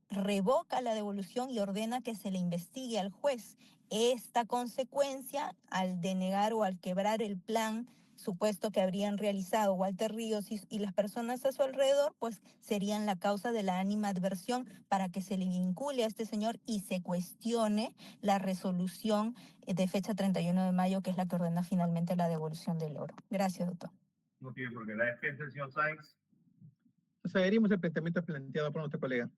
revoca la devolución y ordena que se le investigue al juez. Esta consecuencia, al denegar o al quebrar el plan supuesto que habrían realizado Walter Ríos y las personas a su alrededor, pues serían la causa de la animadversión para que se le vincule a este señor y se cuestione la resolución de fecha 31 de mayo, que es la que ordena finalmente la devolución del oro. Gracias, doctor. No tiene por qué. La defensa del señor Sáenz. Nos adherimos al planteamiento planteado por nuestro colega.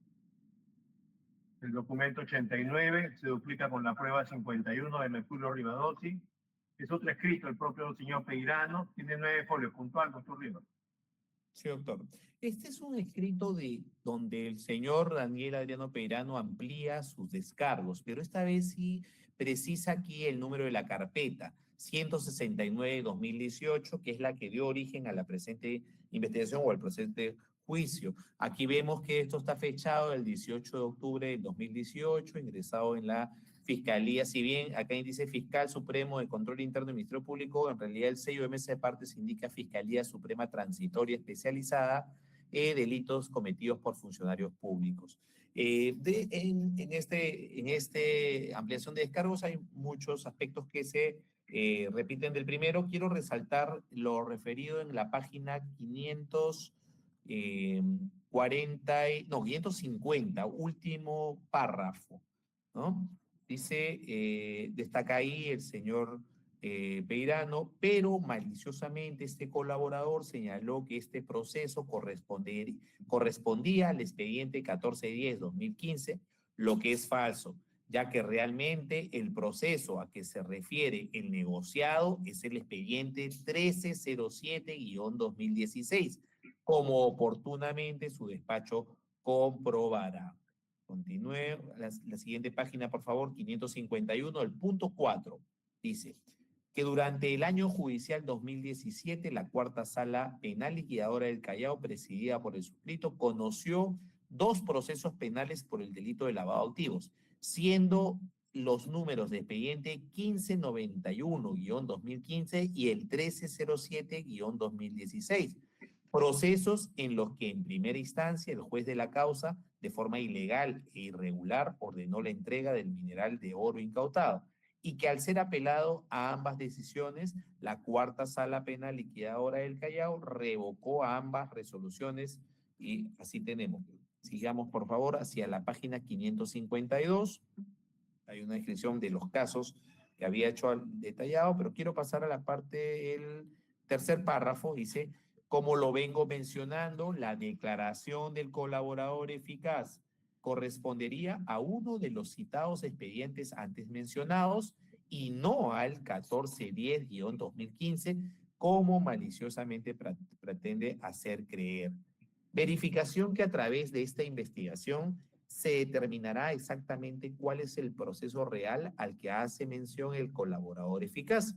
El documento 89 se duplica con la prueba 51 de Mercurio Rivadossi. Es otro escrito el propio señor Peirano. Tiene 9 folios. Puntual, doctor Rivas. Sí, doctor. Este es un escrito donde el señor Daniel Adriano Peirano amplía sus descargos, pero esta vez sí precisa aquí el número de la carpeta, 169-2018, que es la que dio origen a la presente investigación o al presente juicio. Aquí vemos que esto está fechado el 18 de octubre del 2018, ingresado en la Fiscalía. Si bien acá dice Fiscal Supremo de Control Interno del Ministerio Público, en realidad el sello de mesa de partes indica Fiscalía Suprema Transitoria Especializada, delitos cometidos por funcionarios públicos. En este ampliación de descargos hay muchos aspectos que se repiten del primero. Quiero resaltar lo referido en la página 550, último párrafo, ¿no? Dice, destaca ahí el señor Peirano, pero maliciosamente este colaborador señaló que este proceso correspondía al expediente 1410-2015, lo que es falso, ya que realmente el proceso a que se refiere el negociado es el expediente 1307-2016, como oportunamente su despacho comprobará. Continúe la siguiente página, por favor, 551, el punto 4, dice que durante el año judicial 2017, la Cuarta Sala Penal Liquidadora del Callao, presidida por el suscrito, conoció 2 procesos penales por el delito de lavado de activos, siendo los números de expediente 1591-2015 y el 1307-2016. Procesos en los que en primera instancia el juez de la causa, de forma ilegal e irregular, ordenó la entrega del mineral de oro incautado, y que al ser apelado a ambas decisiones, la Cuarta Sala Penal Liquidadora del Callao revocó a ambas resoluciones, y así tenemos. Sigamos, por favor, hacia la página 552. Hay una descripción de los casos que había hecho detallado, pero quiero pasar a la parte, el tercer párrafo, dice, como lo vengo mencionando, la declaración del colaborador eficaz correspondería a uno de los citados expedientes antes mencionados y no al 1410-2015, como maliciosamente pretende hacer creer. Verificación que a través de esta investigación se determinará exactamente cuál es el proceso real al que hace mención el colaborador eficaz,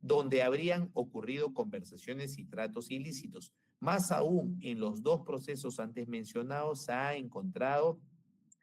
donde habrían ocurrido conversaciones y tratos ilícitos. Más aún, en los 2 procesos antes mencionados se ha encontrado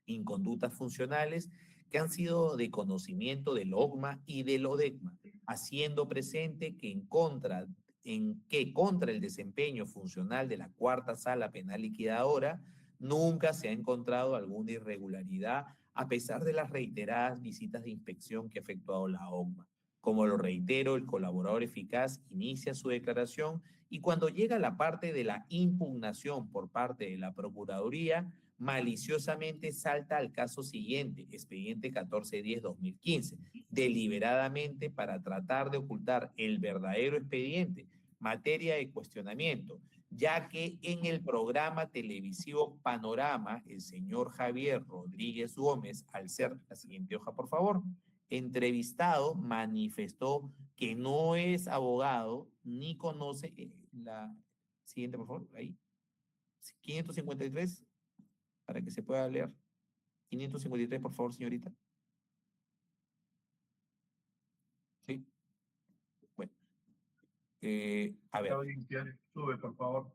inconductas funcionales que han sido de conocimiento del OGMA y del ODECMA, haciendo presente que contra el desempeño funcional de la Cuarta Sala Penal Liquidadora nunca se ha encontrado alguna irregularidad a pesar de las reiteradas visitas de inspección que ha efectuado la OGMA. Como lo reitero, el colaborador eficaz inicia su declaración y cuando llega la parte de la impugnación por parte de la Procuraduría, maliciosamente salta al caso siguiente, expediente 1410-2015, deliberadamente para tratar de ocultar el verdadero expediente, materia de cuestionamiento, ya que en el programa televisivo Panorama, el señor Javier Rodríguez Gómez, al ser, la siguiente hoja por favor, entrevistado, manifestó que no es abogado ni conoce la siguiente por favor, ahí, 553, para que se pueda leer. 553, por favor, señorita. Sí. Bueno. A ver. Sube, por favor.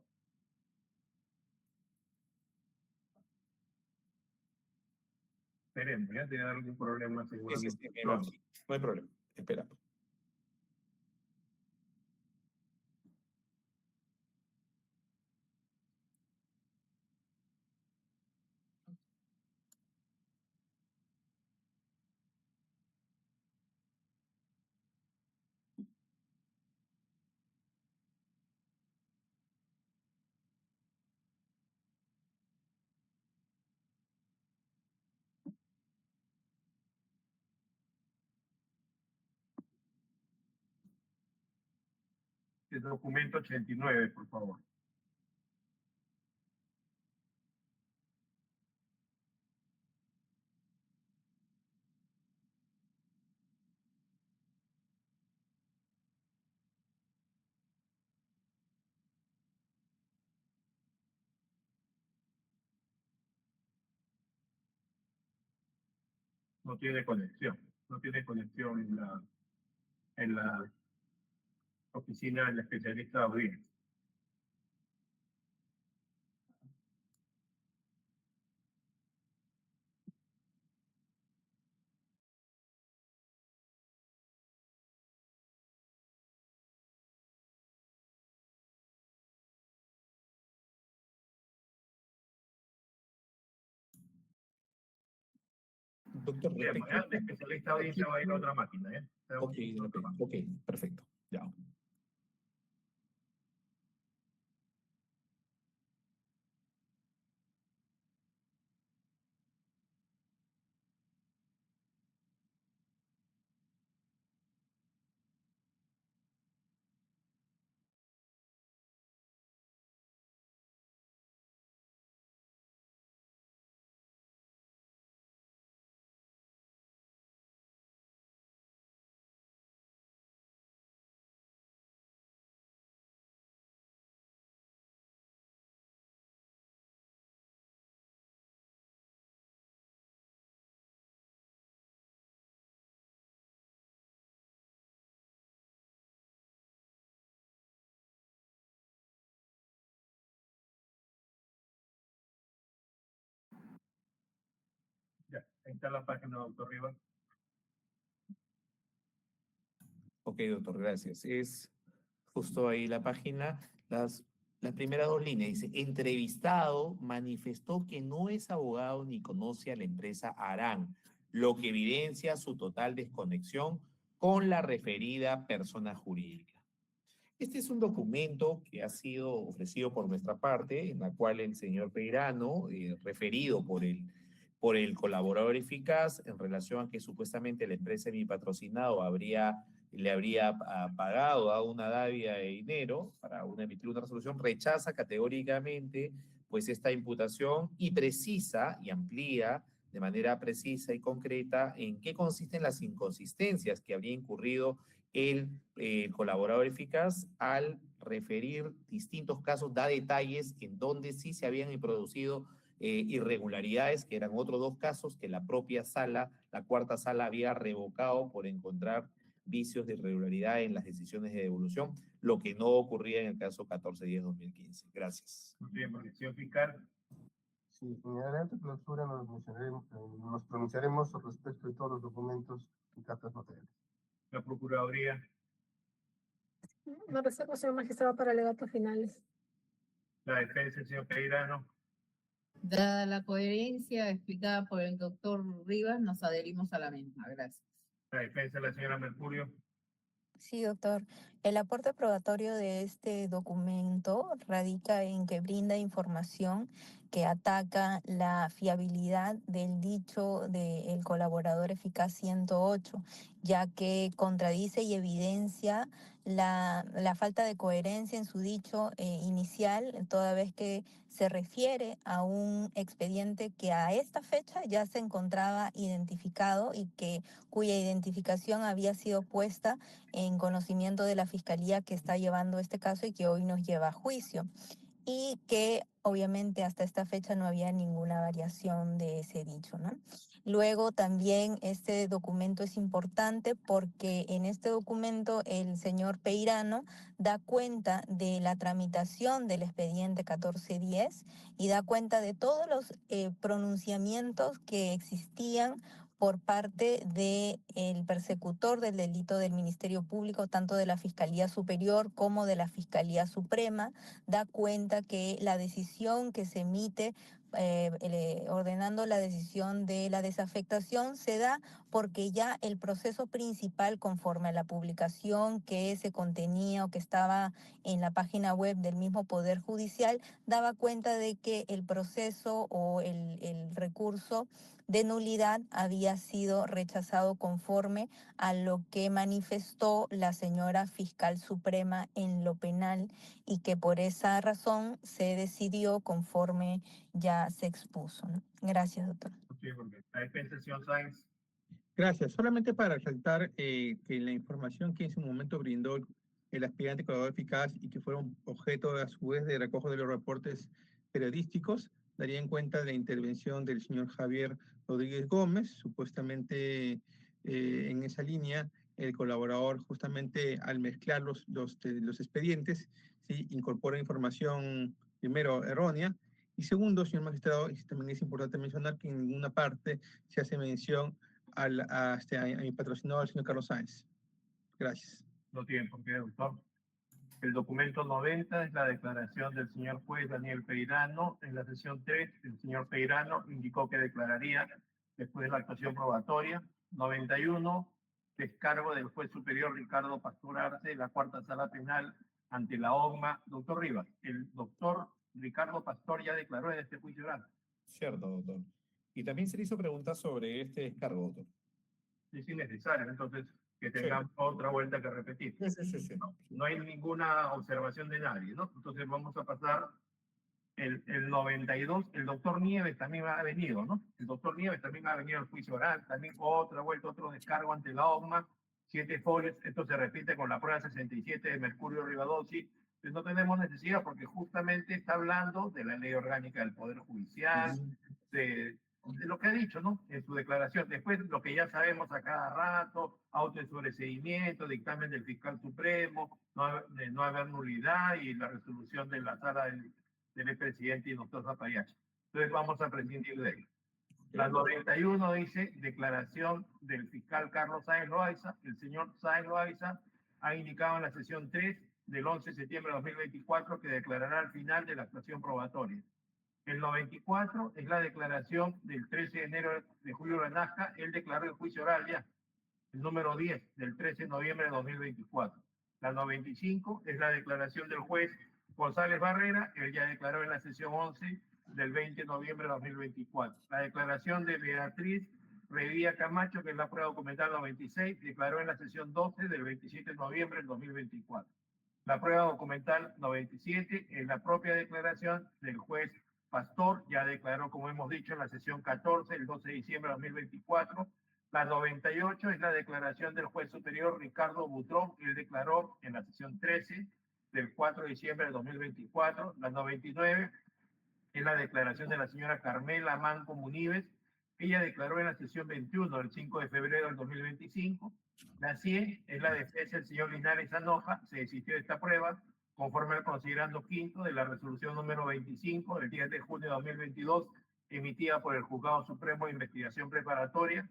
Esperemos, ya tiene algún problema seguramente. Sí, no hay problema. Espera. El documento 89, por favor. No tiene conexión. No tiene conexión en la oficina del especialista de audiencia. Doctor, Bien, respecto. el especialista de audiencia va a ir a otra máquina, ¿eh? Ok, perfecto. Ya. Ya, ahí está la página, doctor Rivas. Ok, doctor, gracias. Es justo ahí la página. Las primeras dos líneas dice, entrevistado manifestó que no es abogado ni conoce a la empresa Aran, lo que evidencia su total desconexión con la referida persona jurídica. Este es un documento que ha sido ofrecido por nuestra parte, en la cual el señor Peirano, referido por el colaborador eficaz, en relación a que supuestamente la empresa de mi patrocinado le habría pagado, dado una dávida de dinero para emitir una resolución, rechaza categóricamente pues esta imputación y precisa y amplía de manera precisa y concreta en qué consisten las inconsistencias que habría incurrido el colaborador eficaz al referir distintos casos, da detalles en donde sí se habían producido irregularidades, que eran otros dos casos que la propia sala, la cuarta sala, había revocado por encontrar vicios de irregularidad en las decisiones de devolución, lo que no ocurría en el caso 1410-2015. Gracias. Muy bien, porque señor fiscal. Sí, en adelante clausura nos pronunciaremos respecto de todos los documentos y cartas notariales. La Procuraduría. Me reservo, señor magistrado, para alegatos finales. La defensa, el señor Peirano. Dada la coherencia explicada por el doctor Rivas, nos adherimos a la misma. Gracias. La defensa, la señora Mercurio. Sí, doctor. El aporte probatorio de este documento radica en que brinda información que ataca la fiabilidad del dicho del colaborador eficaz 108, ya que contradice y evidencia la falta de coherencia en su dicho inicial, toda vez que se refiere a un expediente que a esta fecha ya se encontraba identificado y cuya identificación había sido puesta en conocimiento de la Fiscalía que está llevando este caso y que hoy nos lleva a juicio, y que obviamente hasta esta fecha no había ninguna variación de ese dicho, ¿no? Luego también este documento es importante porque en este documento el señor Peirano da cuenta de la tramitación del expediente 1410 y da cuenta de todos los pronunciamientos que existían por parte del persecutor del delito del Ministerio Público, tanto de la Fiscalía Superior como de la Fiscalía Suprema. Da cuenta que la decisión que se emite ordenando la decisión de la desafectación se da porque ya el proceso principal, conforme a la publicación que se contenía o que estaba en la página web del mismo Poder Judicial, daba cuenta de que el proceso o el recurso de nulidad había sido rechazado conforme a lo que manifestó la señora fiscal suprema en lo penal y que por esa razón se decidió conforme ya se expuso, ¿no? Gracias, doctor. La defensa, señor Sáenz. Gracias. Solamente para resaltar que la información que en su momento brindó el aspirante colaborador eficaz y que fueron objeto a su vez de recojo de los reportes periodísticos, daría en cuenta de la intervención del señor Javier Rodríguez Gómez, supuestamente en esa línea el colaborador justamente al mezclar los expedientes, ¿sí? Incorpora información primero errónea y segundo, señor magistrado, y también es importante mencionar que en ninguna parte se hace mención a mi patrocinador, al señor Carlos Sáenz. Gracias. No tiene por qué, doctor. El documento 90 es la declaración del señor juez Daniel Peirano. En la sesión 3, el señor Peirano indicó que declararía después de la actuación probatoria. 91, descargo del juez superior Ricardo Pastor Arce de la Cuarta Sala Penal ante la OGMA. Doctor Rivas, el doctor Ricardo Pastor ya declaró en este juicio oral. Cierto, doctor. Y también se le hizo preguntas sobre este descargo, doctor. Es innecesario, entonces, que tengamos otra vuelta que repetir. Sí. No hay ninguna observación de nadie, ¿no? Entonces vamos a pasar el 92. El doctor Nieves también ha venido, ¿no? El doctor Nieves también ha venido al juicio oral, también otra vuelta, otro descargo ante la OGMA, 7 folios. Esto se repite con la prueba 67 de Mercurio Rivadossi. Entonces no tenemos necesidad porque justamente está hablando de la ley orgánica del Poder Judicial, de lo que ha dicho, ¿no? En su declaración. Después, lo que ya sabemos a cada rato, auto de sobreseimiento, dictamen del fiscal supremo, de no haber nulidad y la resolución de la sala del expresidente y doctor Zapayachi. Entonces vamos a prescindir de él. La 91 dice declaración del fiscal Carlos Sáenz Loaiza. El señor Sáenz Loaiza ha indicado en la sesión 3 del 11 de septiembre de 2024 que declarará al final de la actuación probatoria. El 94 es la declaración del 13 de enero de Julio Renasca. Él declaró el juicio oral ya. El número 10 del 13 de noviembre de 2024. La 95 es la declaración del juez González Barrera. Él ya declaró en la sesión 11 del 20 de noviembre de 2024. La declaración de Beatriz Revilla Camacho, que es la prueba documental 96, declaró en la sesión 12 del 27 de noviembre del 2024. La prueba documental 97 es la propia declaración del juez Pastor, ya declaró, como hemos dicho, en la sesión 14, el 12 de diciembre de 2024. La 98 es la declaración del juez superior Ricardo Butrón, él declaró en la sesión 13 del 4 de diciembre de 2024. La 99 es la declaración de la señora Carmela Manco Munives, ella declaró en la sesión 21 del 5 de febrero del 2025. La 100 es la defensa del señor Linares Anoja, se desistió de esta prueba, conforme al considerando quinto de la resolución número 25 del 10 de junio de 2022, emitida por el Juzgado Supremo de Investigación Preparatoria.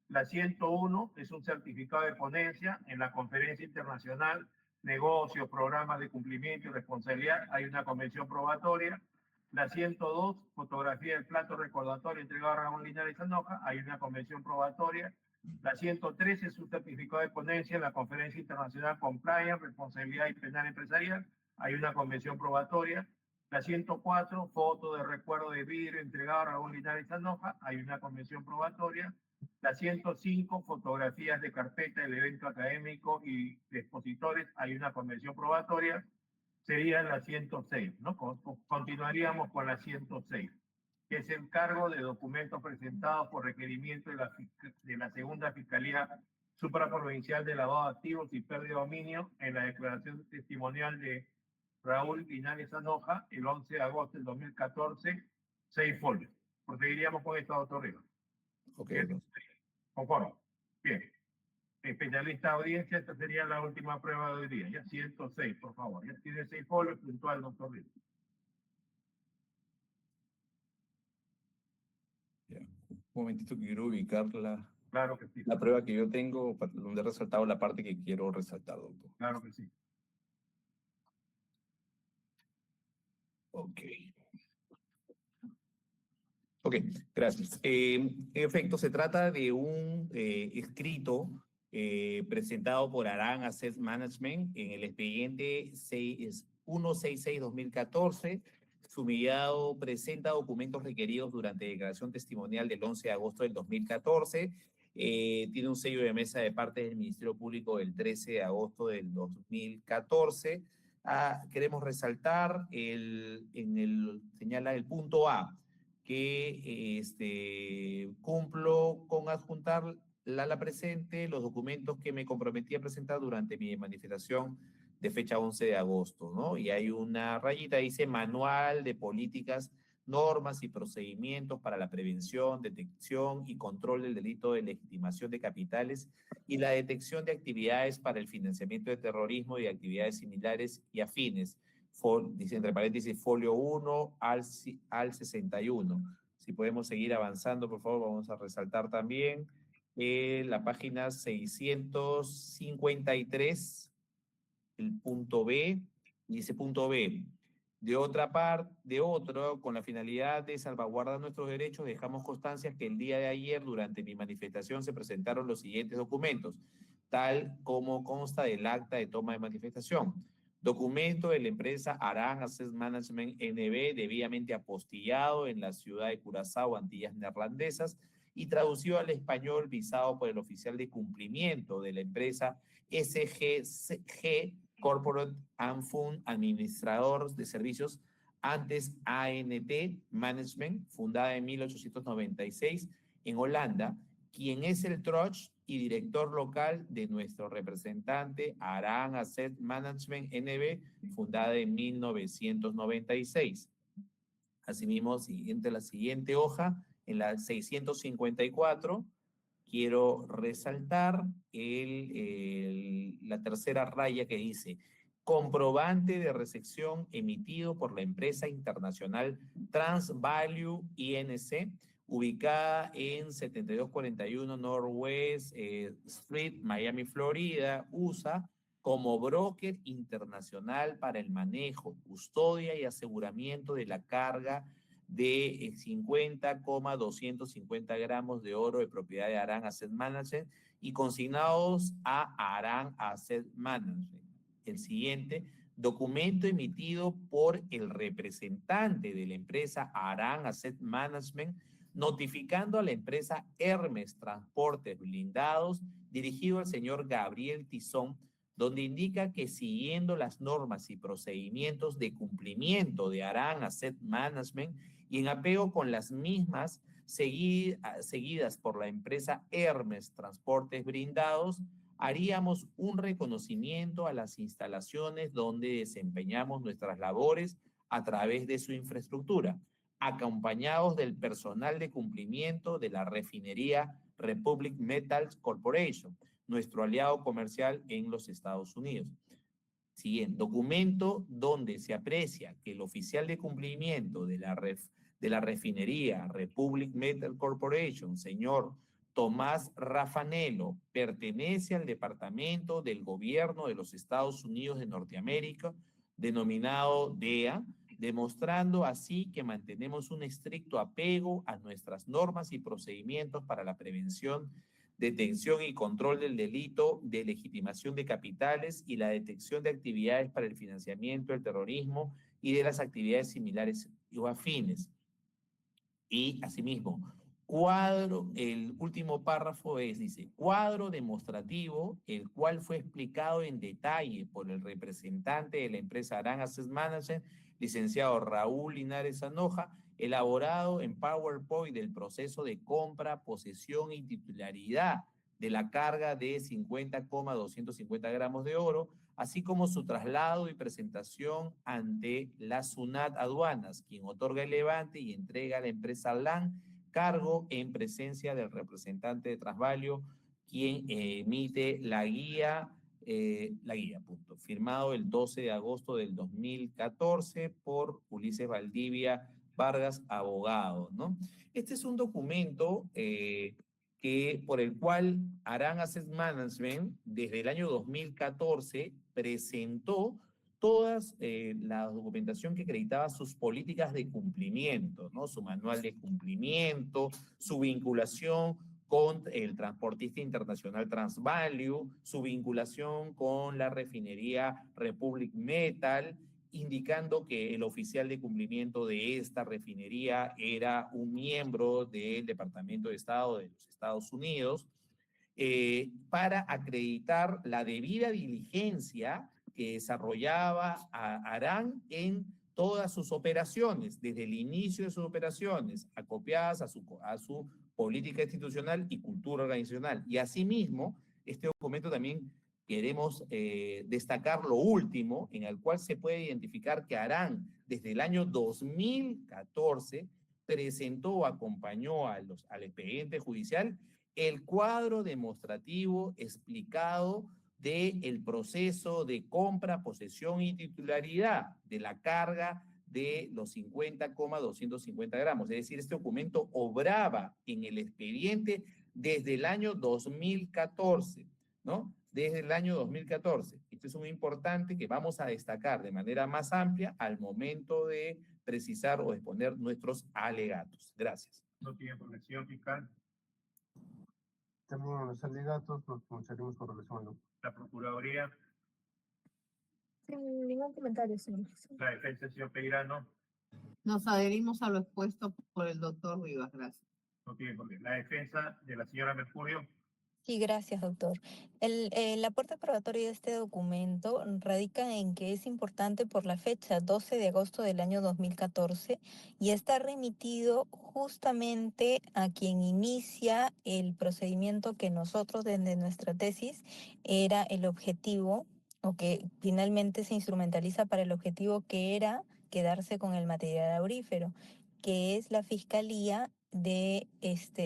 La 101 es un certificado de ponencia en la Conferencia Internacional Negocios, Programas de Cumplimiento y Responsabilidad. Hay una convención probatoria. La 102, fotografía del plato recordatorio entregado a Raúl Linares Anoja. Hay una convención probatoria. La 113 es un certificado de ponencia en la Conferencia Internacional Compliance, Responsabilidad y Penal Empresarial. Hay una convención probatoria. La 104, foto de recuerdo de vidrio entregado a Raúl Linares Anoja. Hay una convención probatoria. La 105, fotografías de carpeta del evento académico y de expositores. Hay una convención probatoria. Sería la 106, ¿no? Continuaríamos con la 106. Que es el cargo de documentos presentados por requerimiento de la segunda Fiscalía Supraprovincial de Lavado de Activos y Pérdida de Dominio en la declaración testimonial de Raúl Linares Anoja el 11 de agosto del 2014, 6 folios. Proseguiríamos con esto, doctor Rivas. Ok. Conforme. Bien. Especialista de audiencia, esta sería la última prueba de hoy día. Ya 106, por favor. Ya tiene 6 folios, puntual, doctor Rivas. Un momentito que quiero ubicar Claro que sí. la prueba que yo tengo, donde he resaltado la parte que quiero resaltar, doctor. Claro que sí. Ok. Ok, gracias. En efecto, se trata de un escrito presentado por Aran Asset Management en el expediente 166-2014. Sumillado presenta documentos requeridos durante declaración testimonial del 11 de agosto del 2014. Tiene un sello de mesa de parte del Ministerio Público del 13 de agosto del 2014. Queremos resaltar, señala el punto A, que cumplo con adjuntar la presente los documentos que me comprometí a presentar durante mi manifestación de fecha 11 de agosto, ¿no? Y hay una rayita, dice Manual de Políticas, Normas y Procedimientos para la Prevención, Detección y Control del Delito de Legitimación de Capitales y la detección de actividades para el financiamiento de terrorismo y actividades similares y afines. Dice entre paréntesis, folio 1 al 61. Si podemos seguir avanzando, por favor, vamos a resaltar también la página 653, el punto B, dice punto B, De otro, con la finalidad de salvaguardar nuestros derechos, dejamos constancia que el día de ayer, durante mi manifestación, se presentaron los siguientes documentos, tal como consta del acta de toma de manifestación. Documento de la empresa Aran Asset Management NV, debidamente apostillado en la ciudad de Curazao, Antillas Neerlandesas, y traducido al español, visado por el oficial de cumplimiento de la empresa SGG Corporate and Fund Administrador de Servicios, antes ANT Management, fundada en 1896 en Holanda, quien es el troch y director local de nuestro representante Aran Asset Management NV, fundada en 1996. Asimismo, la siguiente hoja, en la 654, quiero resaltar la tercera raya que dice: comprobante de recepción emitido por la empresa internacional TransValue INC, ubicada en 7241 Northwest Street, Miami, Florida, USA, como broker internacional para el manejo, custodia y aseguramiento de la carga de 50,250 gramos de oro de propiedad de Aran Asset Management y consignados a Aran Asset Management. El siguiente, documento emitido por el representante de la empresa Aran Asset Management, notificando a la empresa Hermes Transportes Blindados, dirigido al señor Gabriel Tizón, donde indica que siguiendo las normas y procedimientos de cumplimiento de Aran Asset Management y en apego con las mismas seguidas por la empresa Hermes Transportes Blindados, haríamos un reconocimiento a las instalaciones donde desempeñamos nuestras labores a través de su infraestructura, acompañados del personal de cumplimiento de la refinería Republic Metals Corporation, nuestro aliado comercial en los Estados Unidos. Siguiente, documento donde se aprecia que el oficial de cumplimiento de la refinería Republic Metal Corporation, señor Tomás Raffanello, pertenece al Departamento del Gobierno de los Estados Unidos de Norteamérica, denominado DEA, demostrando así que mantenemos un estricto apego a nuestras normas y procedimientos para la prevención, detención y control del delito de legitimación de capitales y la detección de actividades para el financiamiento del terrorismo y de las actividades similares o afines. Y asimismo, el último párrafo dice, cuadro demostrativo, el cual fue explicado en detalle por el representante de la empresa Aran Asset Management, licenciado Raúl Linares Anoja, elaborado en PowerPoint del proceso de compra, posesión y titularidad de la carga de 50,250 gramos de oro, así como su traslado y presentación ante la SUNAT Aduanas, quien otorga el levante y entrega a la empresa LAN, cargo en presencia del representante de TransValue, quien emite la guía, firmado el 12 de agosto del 2014 por Ulises Valdivia Vargas, abogado, ¿no? Este es un documento por el cual Aran Asset Management, desde el año 2014, presentó toda la documentación que acreditaba sus políticas de cumplimiento, ¿no? Su manual de cumplimiento, su vinculación con el transportista internacional TransValue, su vinculación con la refinería Republic Metal, indicando que el oficial de cumplimiento de esta refinería era un miembro del Departamento de Estado de los Estados Unidos, para acreditar la debida diligencia que desarrollaba Aran en todas sus operaciones, desde el inicio de sus operaciones, acopiadas a su política institucional y cultura organizacional. Y asimismo, este documento también queremos destacar lo último, en el cual se puede identificar que Aran, desde el año 2014, presentó o acompañó al expediente judicial el cuadro demostrativo explicado del proceso de compra, posesión y titularidad de la carga de los 50,250 gramos. Es decir, este documento obraba en el expediente desde el año 2014, ¿no? desde el año 2014. Esto es muy importante que vamos a destacar de manera más amplia al momento de precisar o exponer nuestros alegatos. Gracias. No tiene señor fiscal. También en los alegatos nos pronunciaremos con relación al doctor. La Procuraduría, Sin ningún comentario, señor presidente. la defensa, señor Peirano. Nos adherimos a lo expuesto por el doctor Rivas. Gracias. No tiene por qué. La defensa de la señora Mercurio. Sí, gracias, doctor. El aporte probatorio de este documento radica en que es importante por la fecha 12 de agosto del año 2014 y está remitido justamente a quien inicia el procedimiento que nosotros desde nuestra tesis era el objetivo o que finalmente se instrumentaliza para el objetivo que era quedarse con el material aurífero, que es la Fiscalía de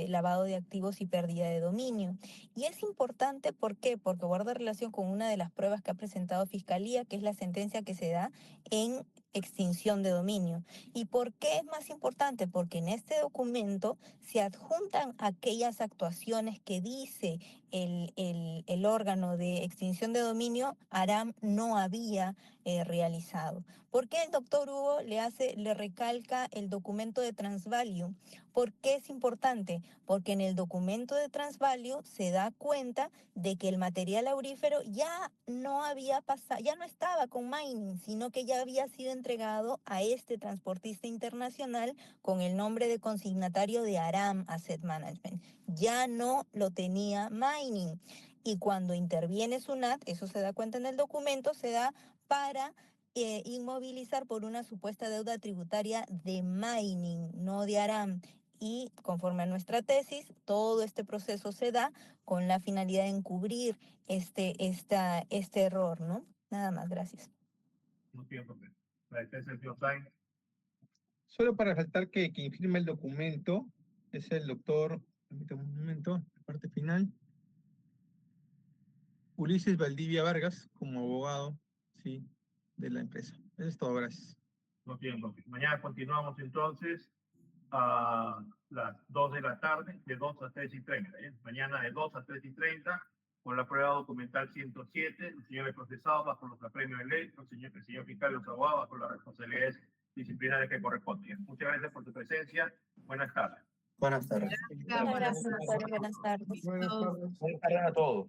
lavado de activos y pérdida de dominio. Y es importante, ¿por qué? Porque guarda relación con una de las pruebas que ha presentado Fiscalía, que es la sentencia que se da en extinción de dominio. ¿Y por qué es más importante? Porque en este documento se adjuntan aquellas actuaciones que dice el órgano de extinción de dominio, ARAM no había realizado. ¿Por qué el doctor Hugo le recalca el documento de Transvalue? ¿Por qué es importante? Porque en el documento de Transvalue se da cuenta de que el material aurífero ya no había pasado, ya no estaba con mining, sino que ya había sido entregado a este transportista internacional con el nombre de consignatario de Aram Asset Management. Ya no lo tenía mining. Y cuando interviene SUNAT, eso se da cuenta en el documento, se da para inmovilizar por una supuesta deuda tributaria de mining, no de Aram. Y conforme a nuestra tesis, todo este proceso se da con la finalidad de encubrir este error, ¿no? Nada más, gracias. No tiene por qué. La defensa del señor Sainz. Solo para resaltar que quien firma el documento es el doctor, permítame un momento, la parte final, Ulises Valdivia Vargas, como abogado, sí, de la empresa. Eso es todo, gracias. No tiene por qué. Mañana continuamos entonces a las 2 de la tarde, de 2 a 3:30. Mañana de 2 a 3:30, con la prueba documental 107, los señores procesados bajo los apremios de ley, el señor fiscal y los abogados bajo las responsabilidades disciplinarias que corresponden. Muchas gracias por su presencia. Buenas tardes. Buenas tardes. Buenas tardes. Buenas tardes. Buenas tardes a todos.